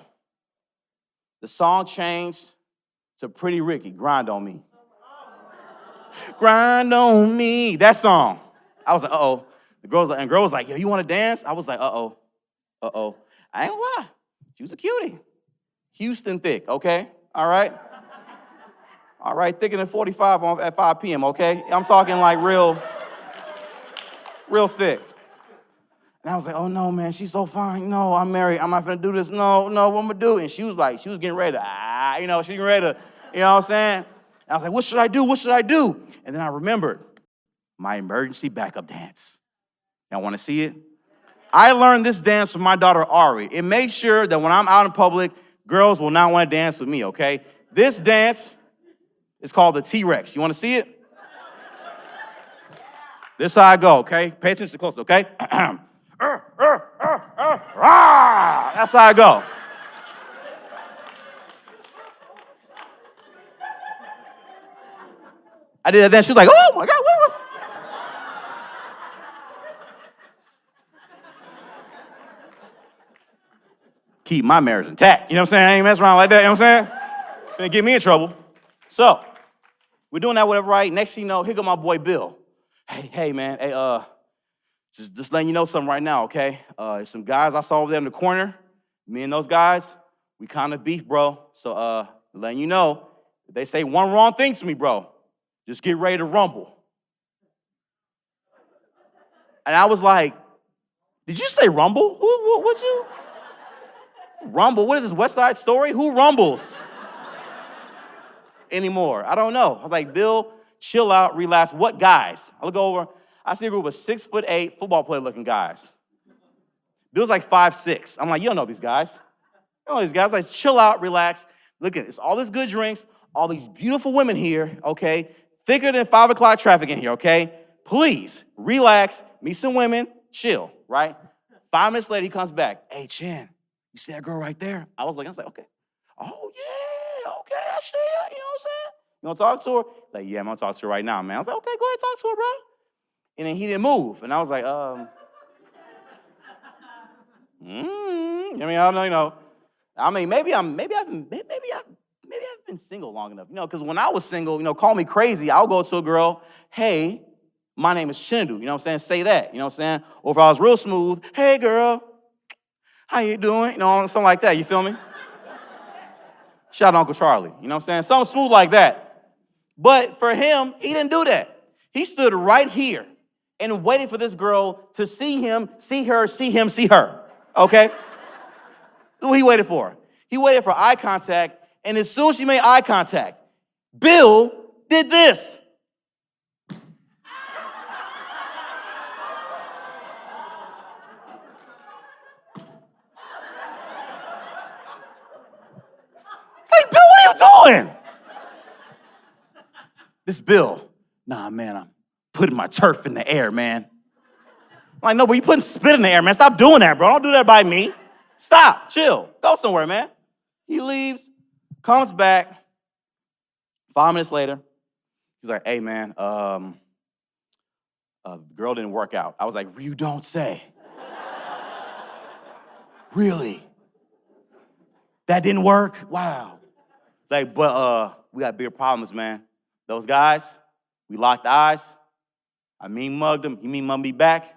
The song changed to Pretty Ricky, Grind on Me. Grind on me, that song. I was like, uh-oh. The girl was like, yo, you want to dance? I was like, uh-oh. I ain't gonna lie. She was a cutie. Houston thick, okay? All right? All right, thicker than 45 at 5 p.m., okay? I'm talking like real thick. And I was like, oh, no, man, she's so fine. No, I'm married. I'm not going to do this. No, what I'm going to do? And she was getting ready to, she was getting ready to, you know what I'm saying? And I was like, what should I do? And then I remembered my emergency backup dance. Y'all want to see it? I learned this dance from my daughter, Ari. It makes sure that when I'm out in public, girls will not want to dance with me, okay? This dance is called the T-Rex. You want to see it? This is how I go, okay? Pay attention close, okay? That's how I go. I did that then. She was like, oh, my God. What? Keep my marriage intact. You know what I'm saying? I ain't mess around like that. You know what I'm saying? Gonna get me in trouble. So, we're doing that, whatever, right? Next thing you know, here go my boy Bill. Hey, man. Hey, just letting you know something right now, okay? There's some guys I saw over there in the corner. Me and those guys, we kind of beef, bro. So, letting you know, if they say one wrong thing to me, bro, just get ready to rumble. And I was like, did you say rumble? What'd you? Rumble? What is this, West Side Story? Who rumbles anymore? I don't know. I was like, Bill, chill out, relax. What guys? I look over, I see a group of 6'8" football player looking guys. Bill's like 5'6". I'm like, you don't know these guys. You don't know these guys. Like, chill out, relax. Look at this. All these good drinks, all these beautiful women here, okay? Thicker than 5 o'clock traffic in here, okay? Please, relax, meet some women, chill, right? 5 minutes later, he comes back. Hey, Chin, you see that girl right there? I was like, okay. Oh, yeah, okay, I see her. You know what I'm saying? You want to talk to her? Like, yeah, I'm going to talk to her right now, man. I was like, okay, go ahead, talk to her, bro. And then he didn't move. And I was like, I mean, I don't know, you know. I mean, maybe I've been single long enough, you know, because when I was single, you know, call me crazy, I'll go to a girl, hey, my name is Chinedu, you know what I'm saying? Say that, you know what I'm saying? Or if I was real smooth, hey, girl, how you doing? You know, something like that, you feel me? Shout out Uncle Charlie, you know what I'm saying? Something smooth like that. But for him, he didn't do that. He stood right here and waited for this girl to see him, see her, see him, see her, okay? That's what he waited for. He waited for eye contact, and as soon as she made eye contact, Bill did this. It's like, Bill, what are you doing? This Bill, nah, man, I'm putting my turf in the air, man. I'm like, no, but you putting spit in the air, man. Stop doing that, bro. Don't do that by me. Stop, chill, go somewhere, man. He leaves, comes back. 5 minutes later, he's like, hey, man, the girl didn't work out. I was like, you don't say. Really? That didn't work? Wow. Like, but we got bigger problems, man. Those guys, we locked eyes. I mean mugged him. He mean mugged me back.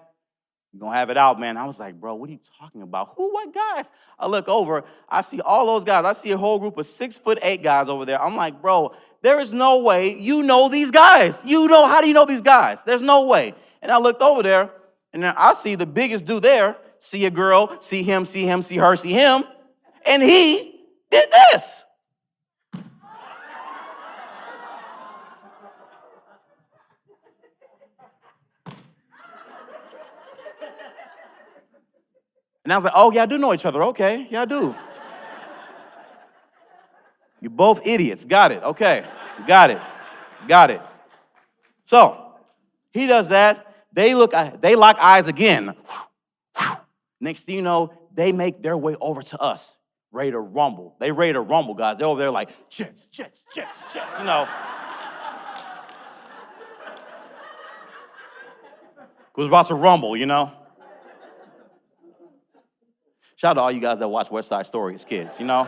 We're going to have it out, man. I was like, bro, what are you talking about? Who, what guys? I look over. I see all those guys. I see a whole group of 6'8" guys over there. I'm like, bro, there is no way you know these guys. How do you know these guys? There's no way. And I looked over there, and then I see the biggest dude there, see a girl, see him, see her, see him, and he did this. And I was like, oh, y'all do know each other. Okay, y'all do. You're both idiots. Got it. Okay, got it. Got it. So he does that. They lock eyes again. Next thing you know, they make their way over to us, ready to rumble. They ready to rumble, guys. They're over there like, Jets, you know. Was about to rumble, you know. Shout out to all you guys that watch West Side Story as kids, you know.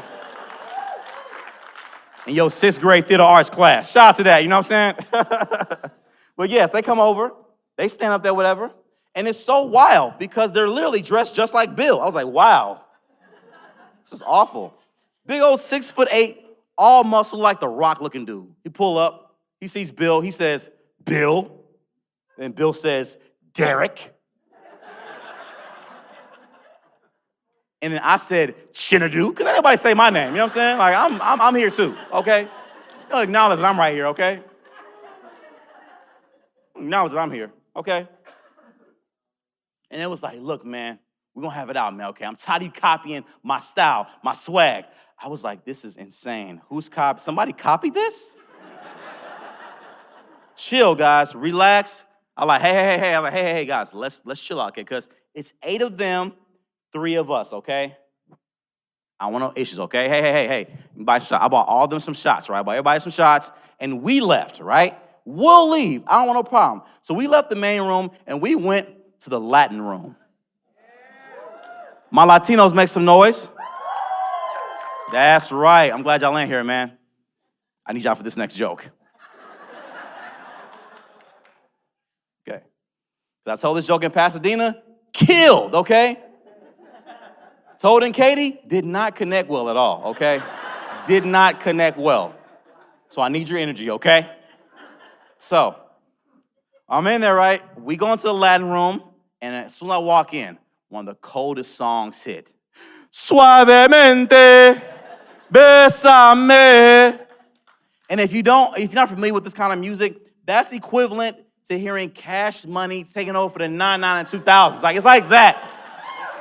In your 6th grade theater arts class. Shout out to that, you know what I'm saying? But yes, they come over, they stand up there, whatever, and it's so wild because they're literally dressed just like Bill. I was like, wow, this is awful. Big old 6'8", all muscle like the Rock looking dude. He pull up, he sees Bill, he says, Bill. And Bill says, Derek. And then I said, Chinedu, because anybody say my name, you know what I'm saying? Like, I'm here too, okay? You'll acknowledge that I'm right here, okay? Acknowledge that I'm here, okay? And it was like, look, man, we're going to have it out, man, okay? I'm tired of you copying my style, my swag. I was like, this is insane. Somebody copied this? Chill, guys, relax. I'm like, hey. I'm like, hey, guys, let's chill out, okay? Because it's 8 of them, 3 of us, okay? I want no issues, okay? Hey. Buy some shots. I bought all of them some shots, right? I bought everybody some shots, and we left, right? We'll leave. I don't want no problem. So we left the main room, and we went to the Latin room. My Latinos make some noise. That's right. I'm glad y'all ain't here, man. I need y'all for this next joke. Okay. I told this joke in Pasadena, killed, okay? Told and Katie, did not connect well at all, okay? Did not connect well. So I need your energy, okay? So, I'm in there, right? We go into the Latin room, and as soon as I walk in, one of the coldest songs hit. Suavemente, besame. And if you're not familiar with this kind of music, that's equivalent to hearing Cash Money taking over for the 99 and 2000s. It's like that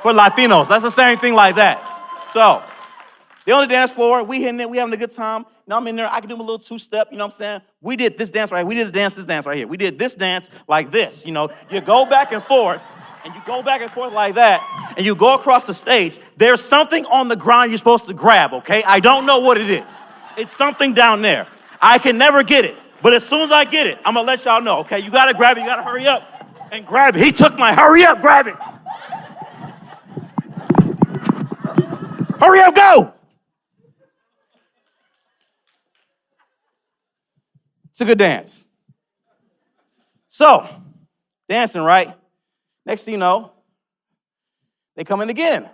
for Latinos. That's the same thing like that. So, they're on the dance floor. We hitting it. We having a good time. Now I'm in there. I can do a little 2-step. You know what I'm saying? We did this dance right here. We did this dance right here. We did this dance like this. You know, you go back and forth, and you go back and forth like that, and you go across the stage. There's something on the ground you're supposed to grab, okay? I don't know what it is. It's something down there. I can never get it. But as soon as I get it, I'm going to let y'all know, okay? You got to grab it. You got to hurry up and grab it. He took my hurry up, grab it. Hurry up, go. It's a good dance. So, dancing, right? Next thing you know, they come in again.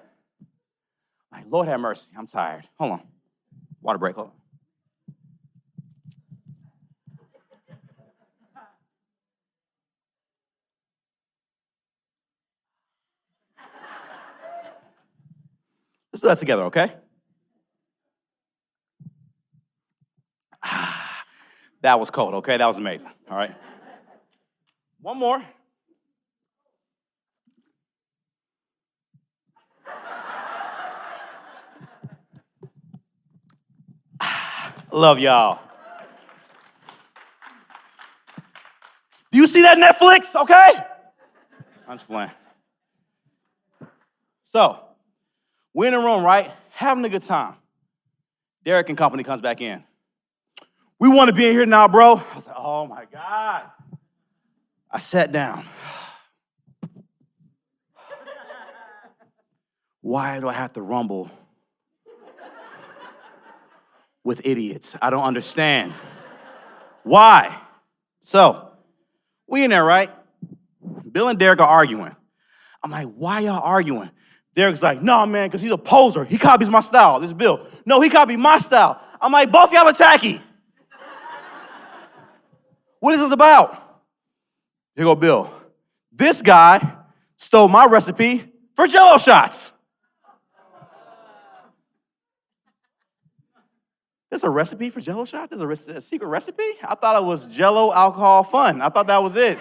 Like, Lord have mercy, I'm tired. Hold on. Water break, hold on. Let's do that together, okay? That was cold, okay? That was amazing, all right? One more. Love y'all. Do you see that Netflix, okay? I'm just playing. So, we're in the room, right? Having a good time. Derek and company comes back in. We want to be in here now, bro. I was like, oh my God. I sat down. Why do I have to rumble with idiots? I don't understand. Why? So, we in there, right? Bill and Derek are arguing. I'm like, why y'all arguing? Derek's like, no, man, because he's a poser. He copies my style. This is Bill. No, he copied my style. I'm like, both y'all are tacky. What is this about? Here go Bill. This guy stole my recipe for Jell-O shots. There's a recipe for Jell-O shots? There's a secret recipe? I thought it was Jell-O alcohol fun. I thought that was it.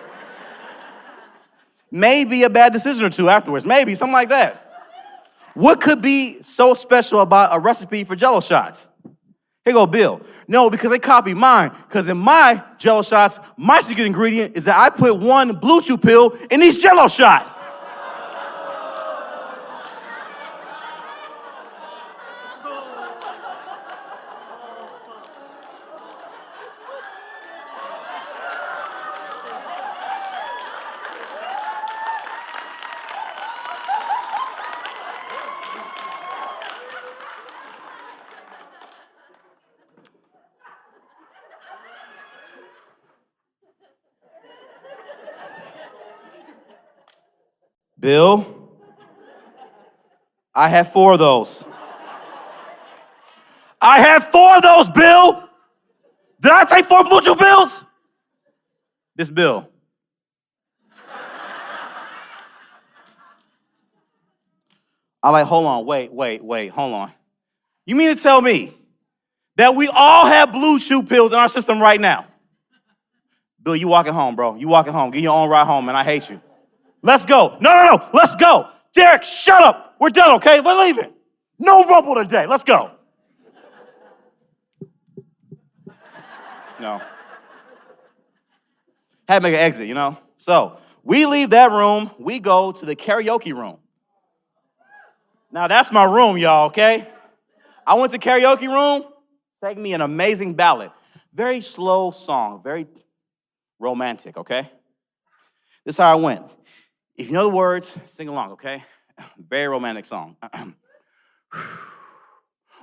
Maybe a bad decision or two afterwards. Maybe, something like that. What could be so special about a recipe for Jell-O shots? Here go Bill. No, because they copied mine. Because in my Jello shots, my secret ingredient is that I put one Blue Chew pill in each Jello shot. Bill, I had 4 of those. I had 4 of those, Bill. Did I take 4 Blue Chew pills? This Bill. I'm like, hold on, wait, hold on. You mean to tell me that we all have Blue Chew pills in our system right now? Bill, you walking home, bro. You walking home. Get your own ride home, man. I hate you. Let's go. No. Let's go. Derek, shut up. We're done, okay? We're leaving. No rumble today. Let's go. No. Had to make an exit, you know? So we leave that room. We go to the karaoke room. Now, that's my room, y'all, okay? I went to karaoke room. Take me an amazing ballad. Very slow song. Very romantic, okay? This is how I went. If you know the words, sing along, okay? Very romantic song.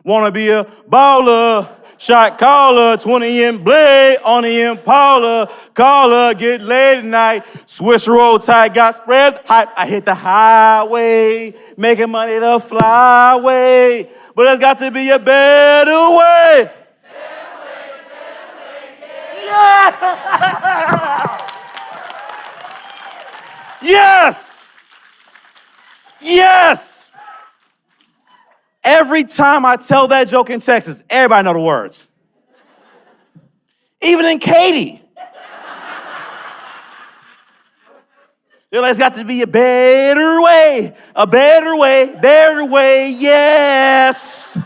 Wanna be a baller, shot caller, 20 in blade on the Impala, caller, get laid tonight, Swiss roll tight, got spread hype. I hit the highway, making money the flyway, but there's got to be a better way. Better way, yeah. Yes! Yes! Every time I tell that joke in Texas, everybody know the words. Even in Katy. They're like, it's got to be a better way, better way, yes.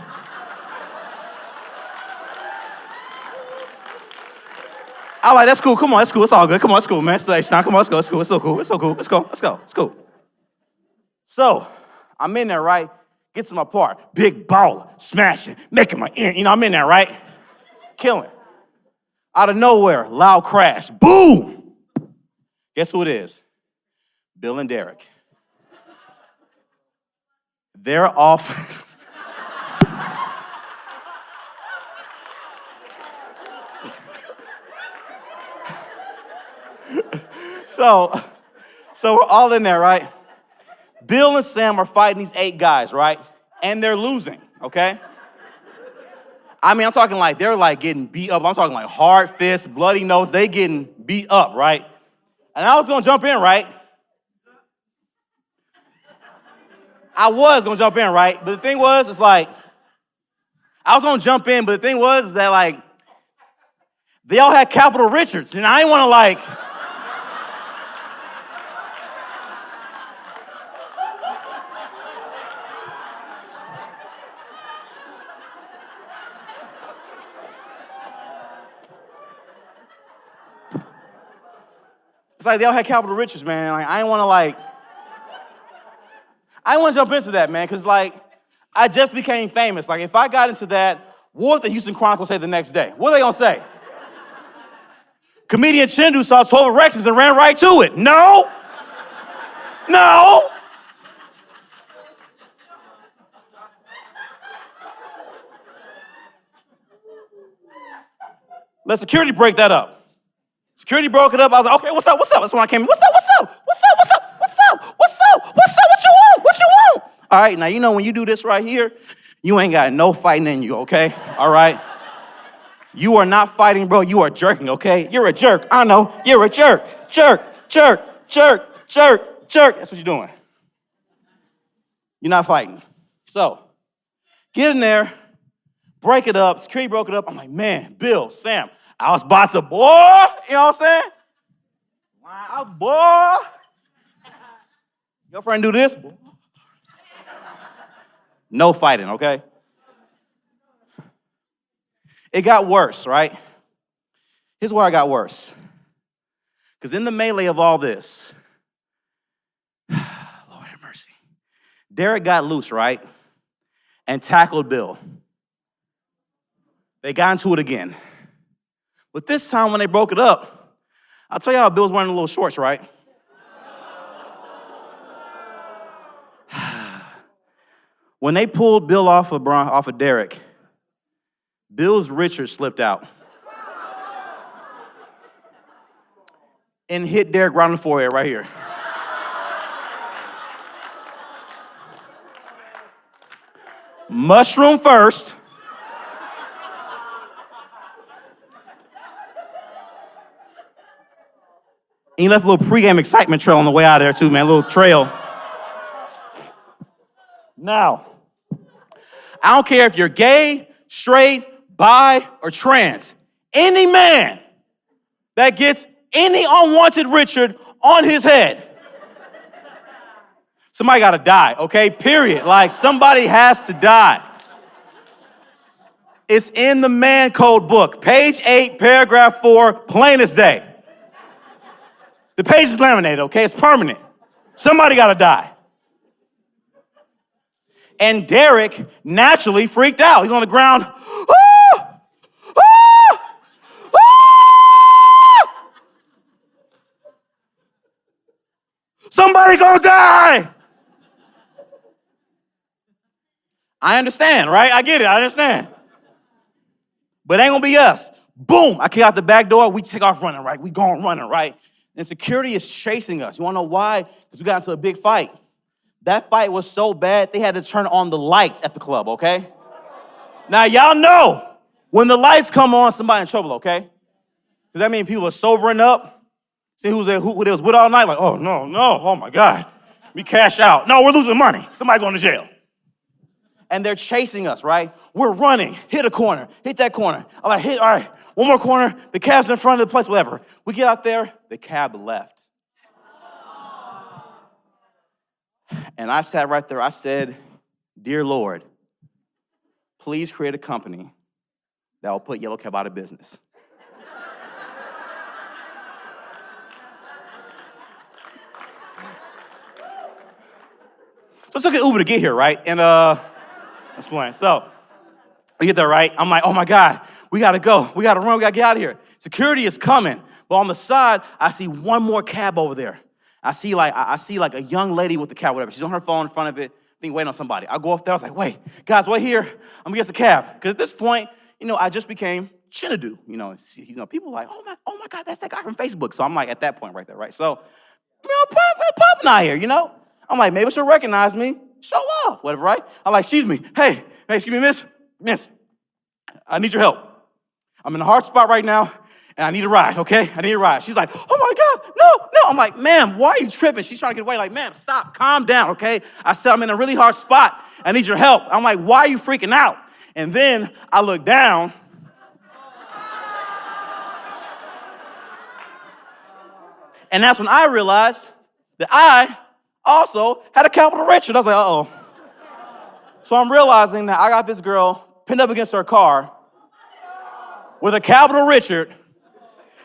I like, that's cool, come on, that's cool, it's all good, come on, it's cool, man. It's time, come on, let's go, it's cool, it's so cool, it's so cool, let's go, it's cool. So, I'm in there, right? Get to my part, big baller, smashing, making my end, you know, I'm in there, right? Killing. Out of nowhere, loud crash, boom! Guess who it is? Bill and Derek. They're off. So we're all in there, right? Bill and Sam are fighting these 8 guys, right? And they're losing, okay? I mean, I'm talking like they're like getting beat up. I'm talking like hard fists, bloody nose. They getting beat up, right? And I was gonna jump in, right? I was gonna jump in, right? But the thing was, it's like, I was gonna jump in, but the thing was is that like, they all had Capital Richards, and I didn't wanna like, it's like they all had Capital Richards, man. Like, I didn't want to jump into that, man, because, like, I just became famous. Like, if I got into that, what would the Houston Chronicle say the next day? What are they going to say? Comedian Chinedu saw 12 erections and ran right to it. No. No. Let security break that up. Security broke it up. I was like, okay, what's up? That's when I came in. What's up? What you want? All right, now, you know when you do this right here, you ain't got no fighting in you, okay? All right? You are not fighting, bro. You are jerking, okay? You're a jerk. I know. You're a jerk. Jerk. That's what you're doing. You're not fighting. So, get in there, break it up. Security broke it up. I'm like, man, Bill, Sam, I was about to, boy, you know what I'm saying? Wow, boy. Your friend do this? Boy. No fighting, okay? It got worse, right? Here's where I got worse. Because in the melee of all this, Lord have mercy, Derek got loose, right? And tackled Bill. They got into it again. But this time when they broke it up, I'll tell you how Bill was wearing little shorts, right? When they pulled Bill off of Derek, Bill's Richard slipped out and hit Derek right on the forehead right here. Mushroom first. And he left a little pregame excitement trail on the way out of there too, man, a little trail. Now, I don't care if you're gay, straight, bi, or trans. Any man that gets any unwanted Richard on his head, somebody gotta die, okay? Period. Like, somebody has to die. It's in the man code book, page 8, paragraph 4, plain as day. The page is laminated, okay? It's permanent. Somebody gotta die. And Derek naturally freaked out. He's on the ground. Ah! Ah! Ah! Somebody gonna die. I understand, right? I get it, I understand. But it ain't gonna be us. Boom, I kick out the back door, we take off running, right? We going running, right? And security is chasing us. You wanna know why? Because we got into a big fight. That fight was so bad, they had to turn on the lights at the club, okay? Now, y'all know when the lights come on, somebody in trouble, okay? Because that means people are sobering up. See who they was with all night? Like, oh, no, oh, my God. We cash out. No, we're losing money. Somebody going to jail. And they're chasing us, right? We're running. Hit a corner. Hit that corner. I'm like, all right, one more corner. The cab's in front of the place, whatever. We get out there. The cab left. And I sat right there. I said, dear Lord, please create a company that will put Yellow Cab out of business. So it took an Uber to get here, right? And that's playing. So we get there, right? I'm like, oh my God, we gotta go. We gotta run. We gotta get out of here. Security is coming. But on the side, I see one more cab over there. I see like a young lady with the cab, whatever. She's on her phone in front of it, I think waiting on somebody. I go up there, I was like, wait, guys, wait here. I'm gonna get the cab. Because at this point, I just became Chinedu. People are like, oh my God, that's that guy from Facebook. So I'm like at that point right there, right? So, we're popping out here, I'm like, maybe she'll recognize me, show up, whatever, right? I'm like, excuse me, hey, excuse me, miss, I need your help. I'm in a hard spot right now. And I need a ride, okay? I need a ride. She's like, oh my God, no. I'm like, ma'am, why are you tripping? She's trying to get away. Like, ma'am, stop, calm down, okay? I said, I'm in a really hard spot. I need your help. I'm like, why are you freaking out? And then I look down. And that's when I realized that I also had a capital Richard. I was like, uh-oh. So I'm realizing that I got this girl pinned up against her car with a capital Richard,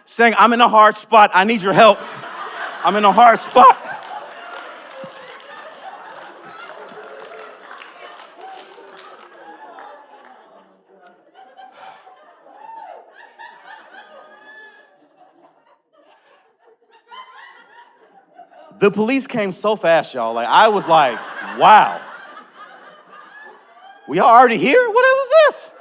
saying, I'm in a hard spot. I need your help. I'm in a hard spot. The police came so fast, y'all. Like, I was like, wow. We already here? What was this?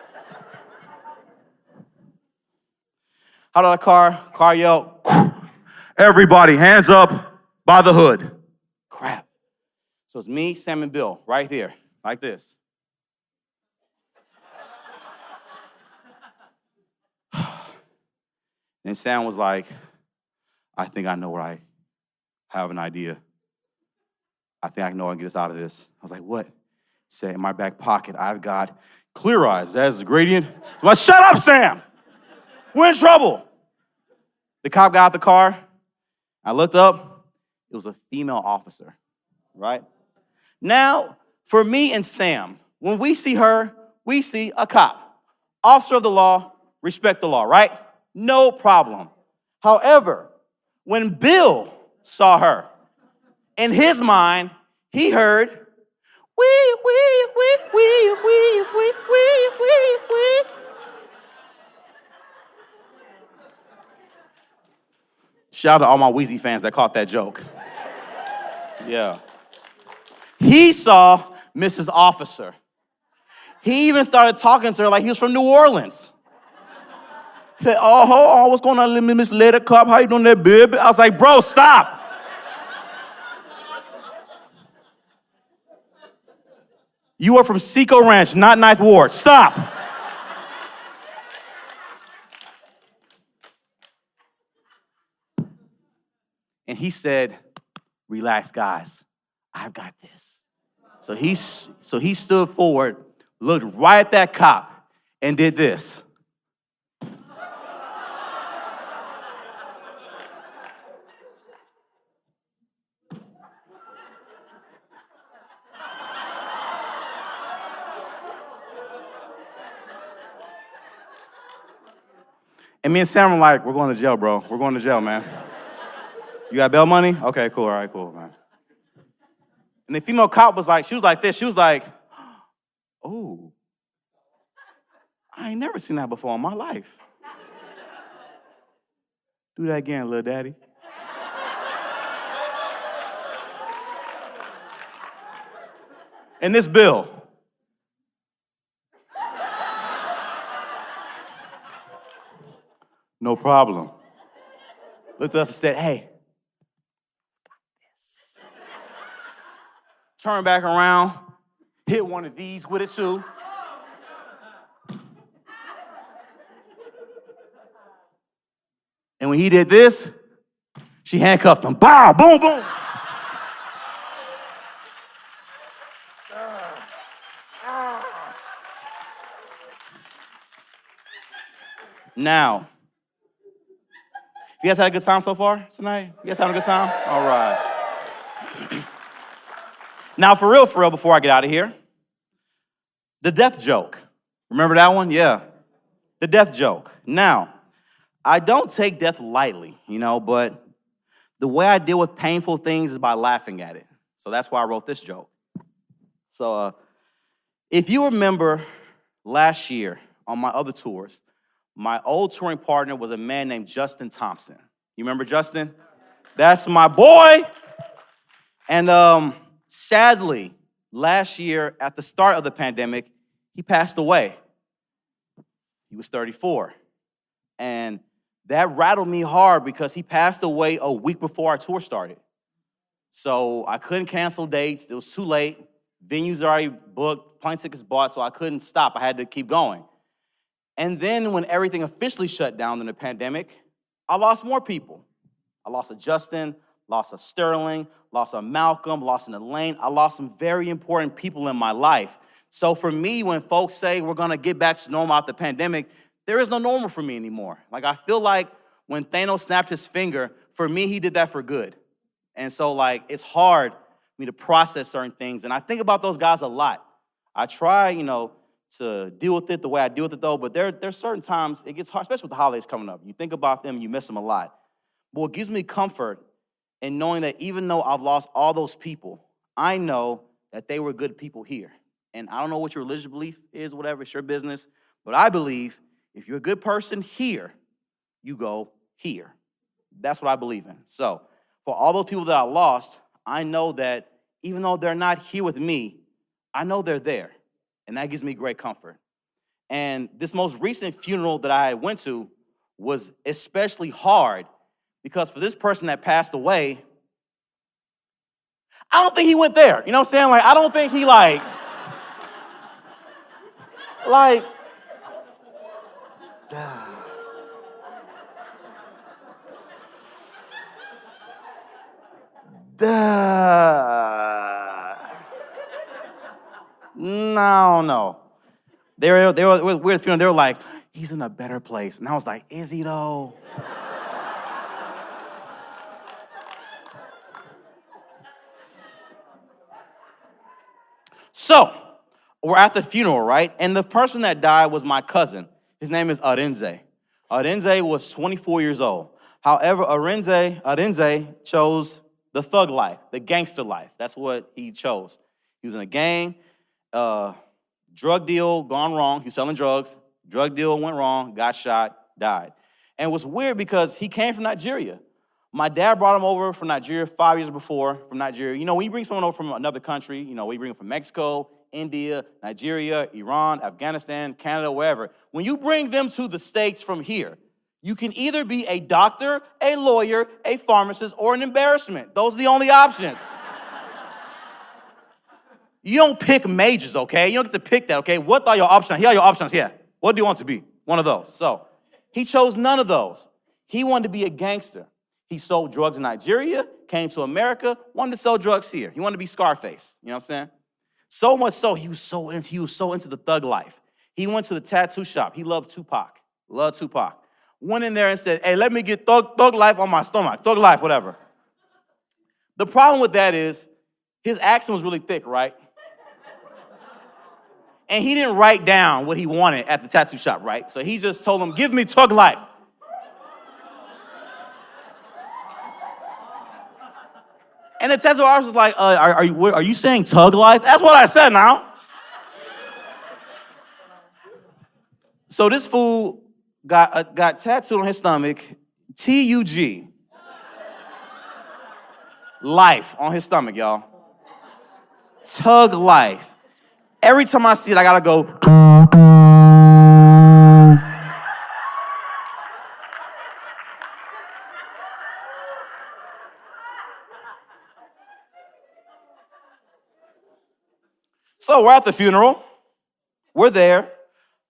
Out of the car yelled, everybody, hands up by the hood. Crap. So it's me, Sam, and Bill right here, like this. And Sam was like, I think I know where I have an idea. I think I know how to get us out of this. I was like, what? He said, in my back pocket, I've got clear eyes. That's the gradient. So I shut up, Sam. We're in trouble. The cop got out the car. I looked up. It was a female officer, right? Now, for me and Sam, when we see her, we see a cop, officer of the law, respect the law, right? No problem. However, when Bill saw her, in his mind, he heard, wee, wee, wee, wee, wee, wee, wee, wee, wee. Shout out to all my Wheezy fans that caught that joke. Yeah. He saw Mrs. Officer. He even started talking to her like he was from New Orleans. He said, oh, what's going on, Miss Lady Cop? How you doing there, baby? I was like, bro, stop. You are from Seco Ranch, not Ninth Ward. Stop. And he said, relax, guys. I've got this. So he stood forward, looked right at that cop, and did this. And me and Sam were like, we're going to jail, bro. We're going to jail, man. You got bail money? Okay, cool. All right, cool, man. And the female cop was like, she was like this. She was like, oh, I ain't never seen that before in my life. Do that again, little daddy. And this bill. No problem. Looked at us and said, hey, turn back around, hit one of these with it too. And when he did this, she handcuffed him. Bow, boom, boom. Now, you guys had a good time so far tonight? You guys having a good time? All right. Now, for real, before I get out of here, the death joke. Remember that one? Yeah. The death joke. Now, I don't take death lightly, but the way I deal with painful things is by laughing at it. So that's why I wrote this joke. So if you remember last year on my other tours, my old touring partner was a man named Justin Thompson. You remember Justin? That's my boy. And sadly, last year at the start of the pandemic, he passed away. He was 34. And that rattled me hard because he passed away a week before our tour started. So I couldn't cancel dates. It was too late. Venues already booked, plane tickets bought, so I couldn't stop. I had to keep going. And then when everything officially shut down in the pandemic, I lost more people. I lost a Justin, lost a Sterling, lost a Malcolm, lost an Elaine. I lost some very important people in my life. So for me, when folks say we're going to get back to normal after the pandemic, there is no normal for me anymore. Like, I feel like when Thanos snapped his finger, for me, he did that for good. And so, it's hard for me to process certain things. And I think about those guys a lot. I try, to deal with it the way I deal with it, though. But there's certain times it gets hard, especially with the holidays coming up. You think about them, you miss them a lot. But what gives me comfort in knowing that even though I've lost all those people, I know that they were good people here. And I don't know what your religious belief is, whatever, it's your business. But I believe if you're a good person here, you go here. That's what I believe in. So for all those people that I lost, I know that even though they're not here with me, I know they're there. And that gives me great comfort. And this most recent funeral that I went to was especially hard because for this person that passed away, I don't think he went there. You know what I'm saying? I don't think he no. They were weird feeling. They were like, he's in a better place. And I was like, is he though? So, we're at the funeral, right? And the person that died was my cousin. His name is Arinze. Arinze was 24 years old. However, Arinze chose the thug life, the gangster life. That's what he chose. He was in a gang, drug deal gone wrong. He was selling drugs. Drug deal went wrong, got shot, died. And it was weird because he came from Nigeria. My dad brought him over from Nigeria 5 years before from Nigeria. You know, when you bring someone over from another country, you know, we bring them from Mexico, India, Nigeria, Iran, Afghanistan, Canada, wherever. When you bring them to the States from here, you can either be a doctor, a lawyer, a pharmacist, or an embarrassment. Those are the only options. You don't pick majors, okay? You don't get to pick that, okay? What are your options? Here are your options here. What do you want to be? One of those. So he chose none of those. He wanted to be a gangster. He sold drugs in Nigeria, came to America, wanted to sell drugs here. He wanted to be Scarface, you know what I'm saying? So much so, he was so into the thug life. He went to the tattoo shop. He loved Tupac. Went in there and said, hey, let me get thug life on my stomach. Thug life, whatever. The problem with that is his accent was really thick, right? And he didn't write down what he wanted at the tattoo shop, right? So he just told him, give me thug life. And the tattoo artist was like, are you saying tug life? That's what I said now. So this fool got tattooed on his stomach, T-U-G. Life on his stomach, y'all. Tug life. Every time I see it, I gotta go. So we're at the funeral. We're there.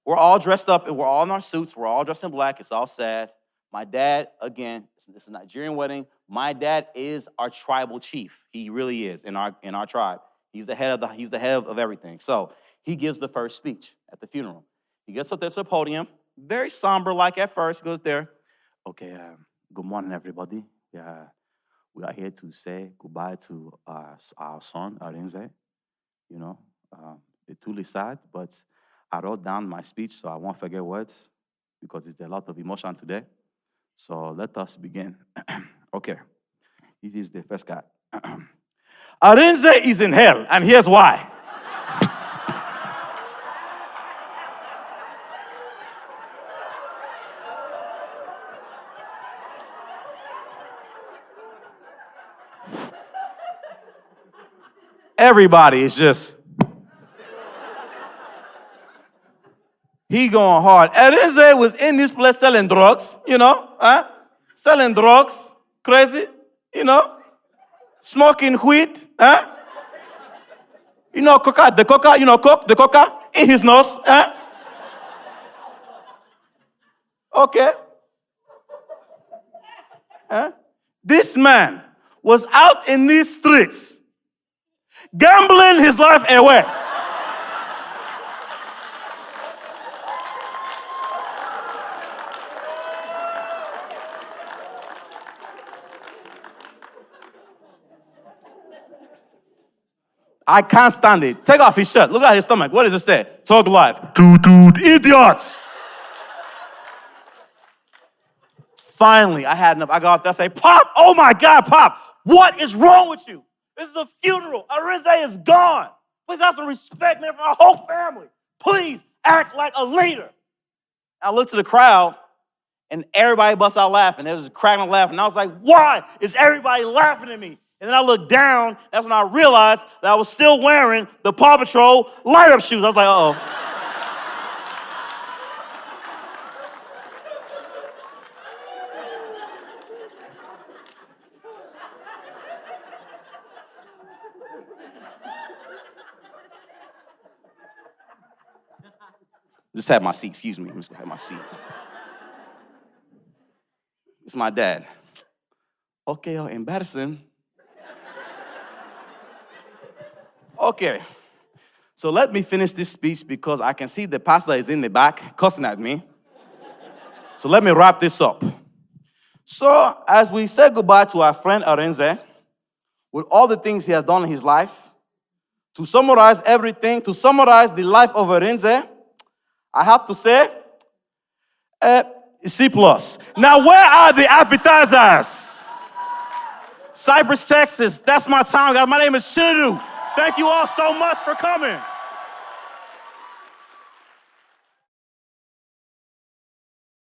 We're all dressed up and we're all in our suits. We're all dressed in black. It's all sad. My dad, again, it's a Nigerian wedding. My dad is our tribal chief. He really is in our tribe. He's the head of everything. So he gives the first speech at the funeral. He gets up there to the podium, very somber like at first. He goes there. Okay, good morning, everybody. We are here to say goodbye to our son, Arinze. You know, it's truly sad, but I wrote down my speech so I won't forget words because there's a lot of emotion today. So let us begin. Okay, this is the first guy. Arinze is in hell, and here's why. Everybody is just, he going hard. Arinze was in this place selling drugs, you know, selling drugs, crazy, you know, smoking weed, you know, the coca in his nose, Okay. This man was out in these streets gambling his life away. I can't stand it. Take off his shirt. Look at his stomach. What does it say? Thug life. Dude, idiots. Finally, I had enough. I got off there and say, Pop, oh my God, Pop, what is wrong with you? This is a funeral. Arinze is gone. Please have some respect, man, for our whole family. Please act like a leader. I looked to the crowd, and everybody busts out laughing. There was a cracking laugh, and I was like, why is everybody laughing at me? And then I looked down. That's when I realized that I was still wearing the Paw Patrol light-up shoes. I was like, uh-oh. Just had my seat, excuse me. I'm just gonna have my seat. It's my dad. Okay, embarrassing. Okay, so let me finish this speech because I can see the pastor is in the back cussing at me. So let me wrap this up. So as we say goodbye to our friend Arinze, with all the things he has done in his life, to summarize everything, to summarize the life of Arinze, I have to say, C+. Now, where are the appetizers? Cypress, Texas. That's my time, guys. My name is Chinedu. Thank you all so much for coming.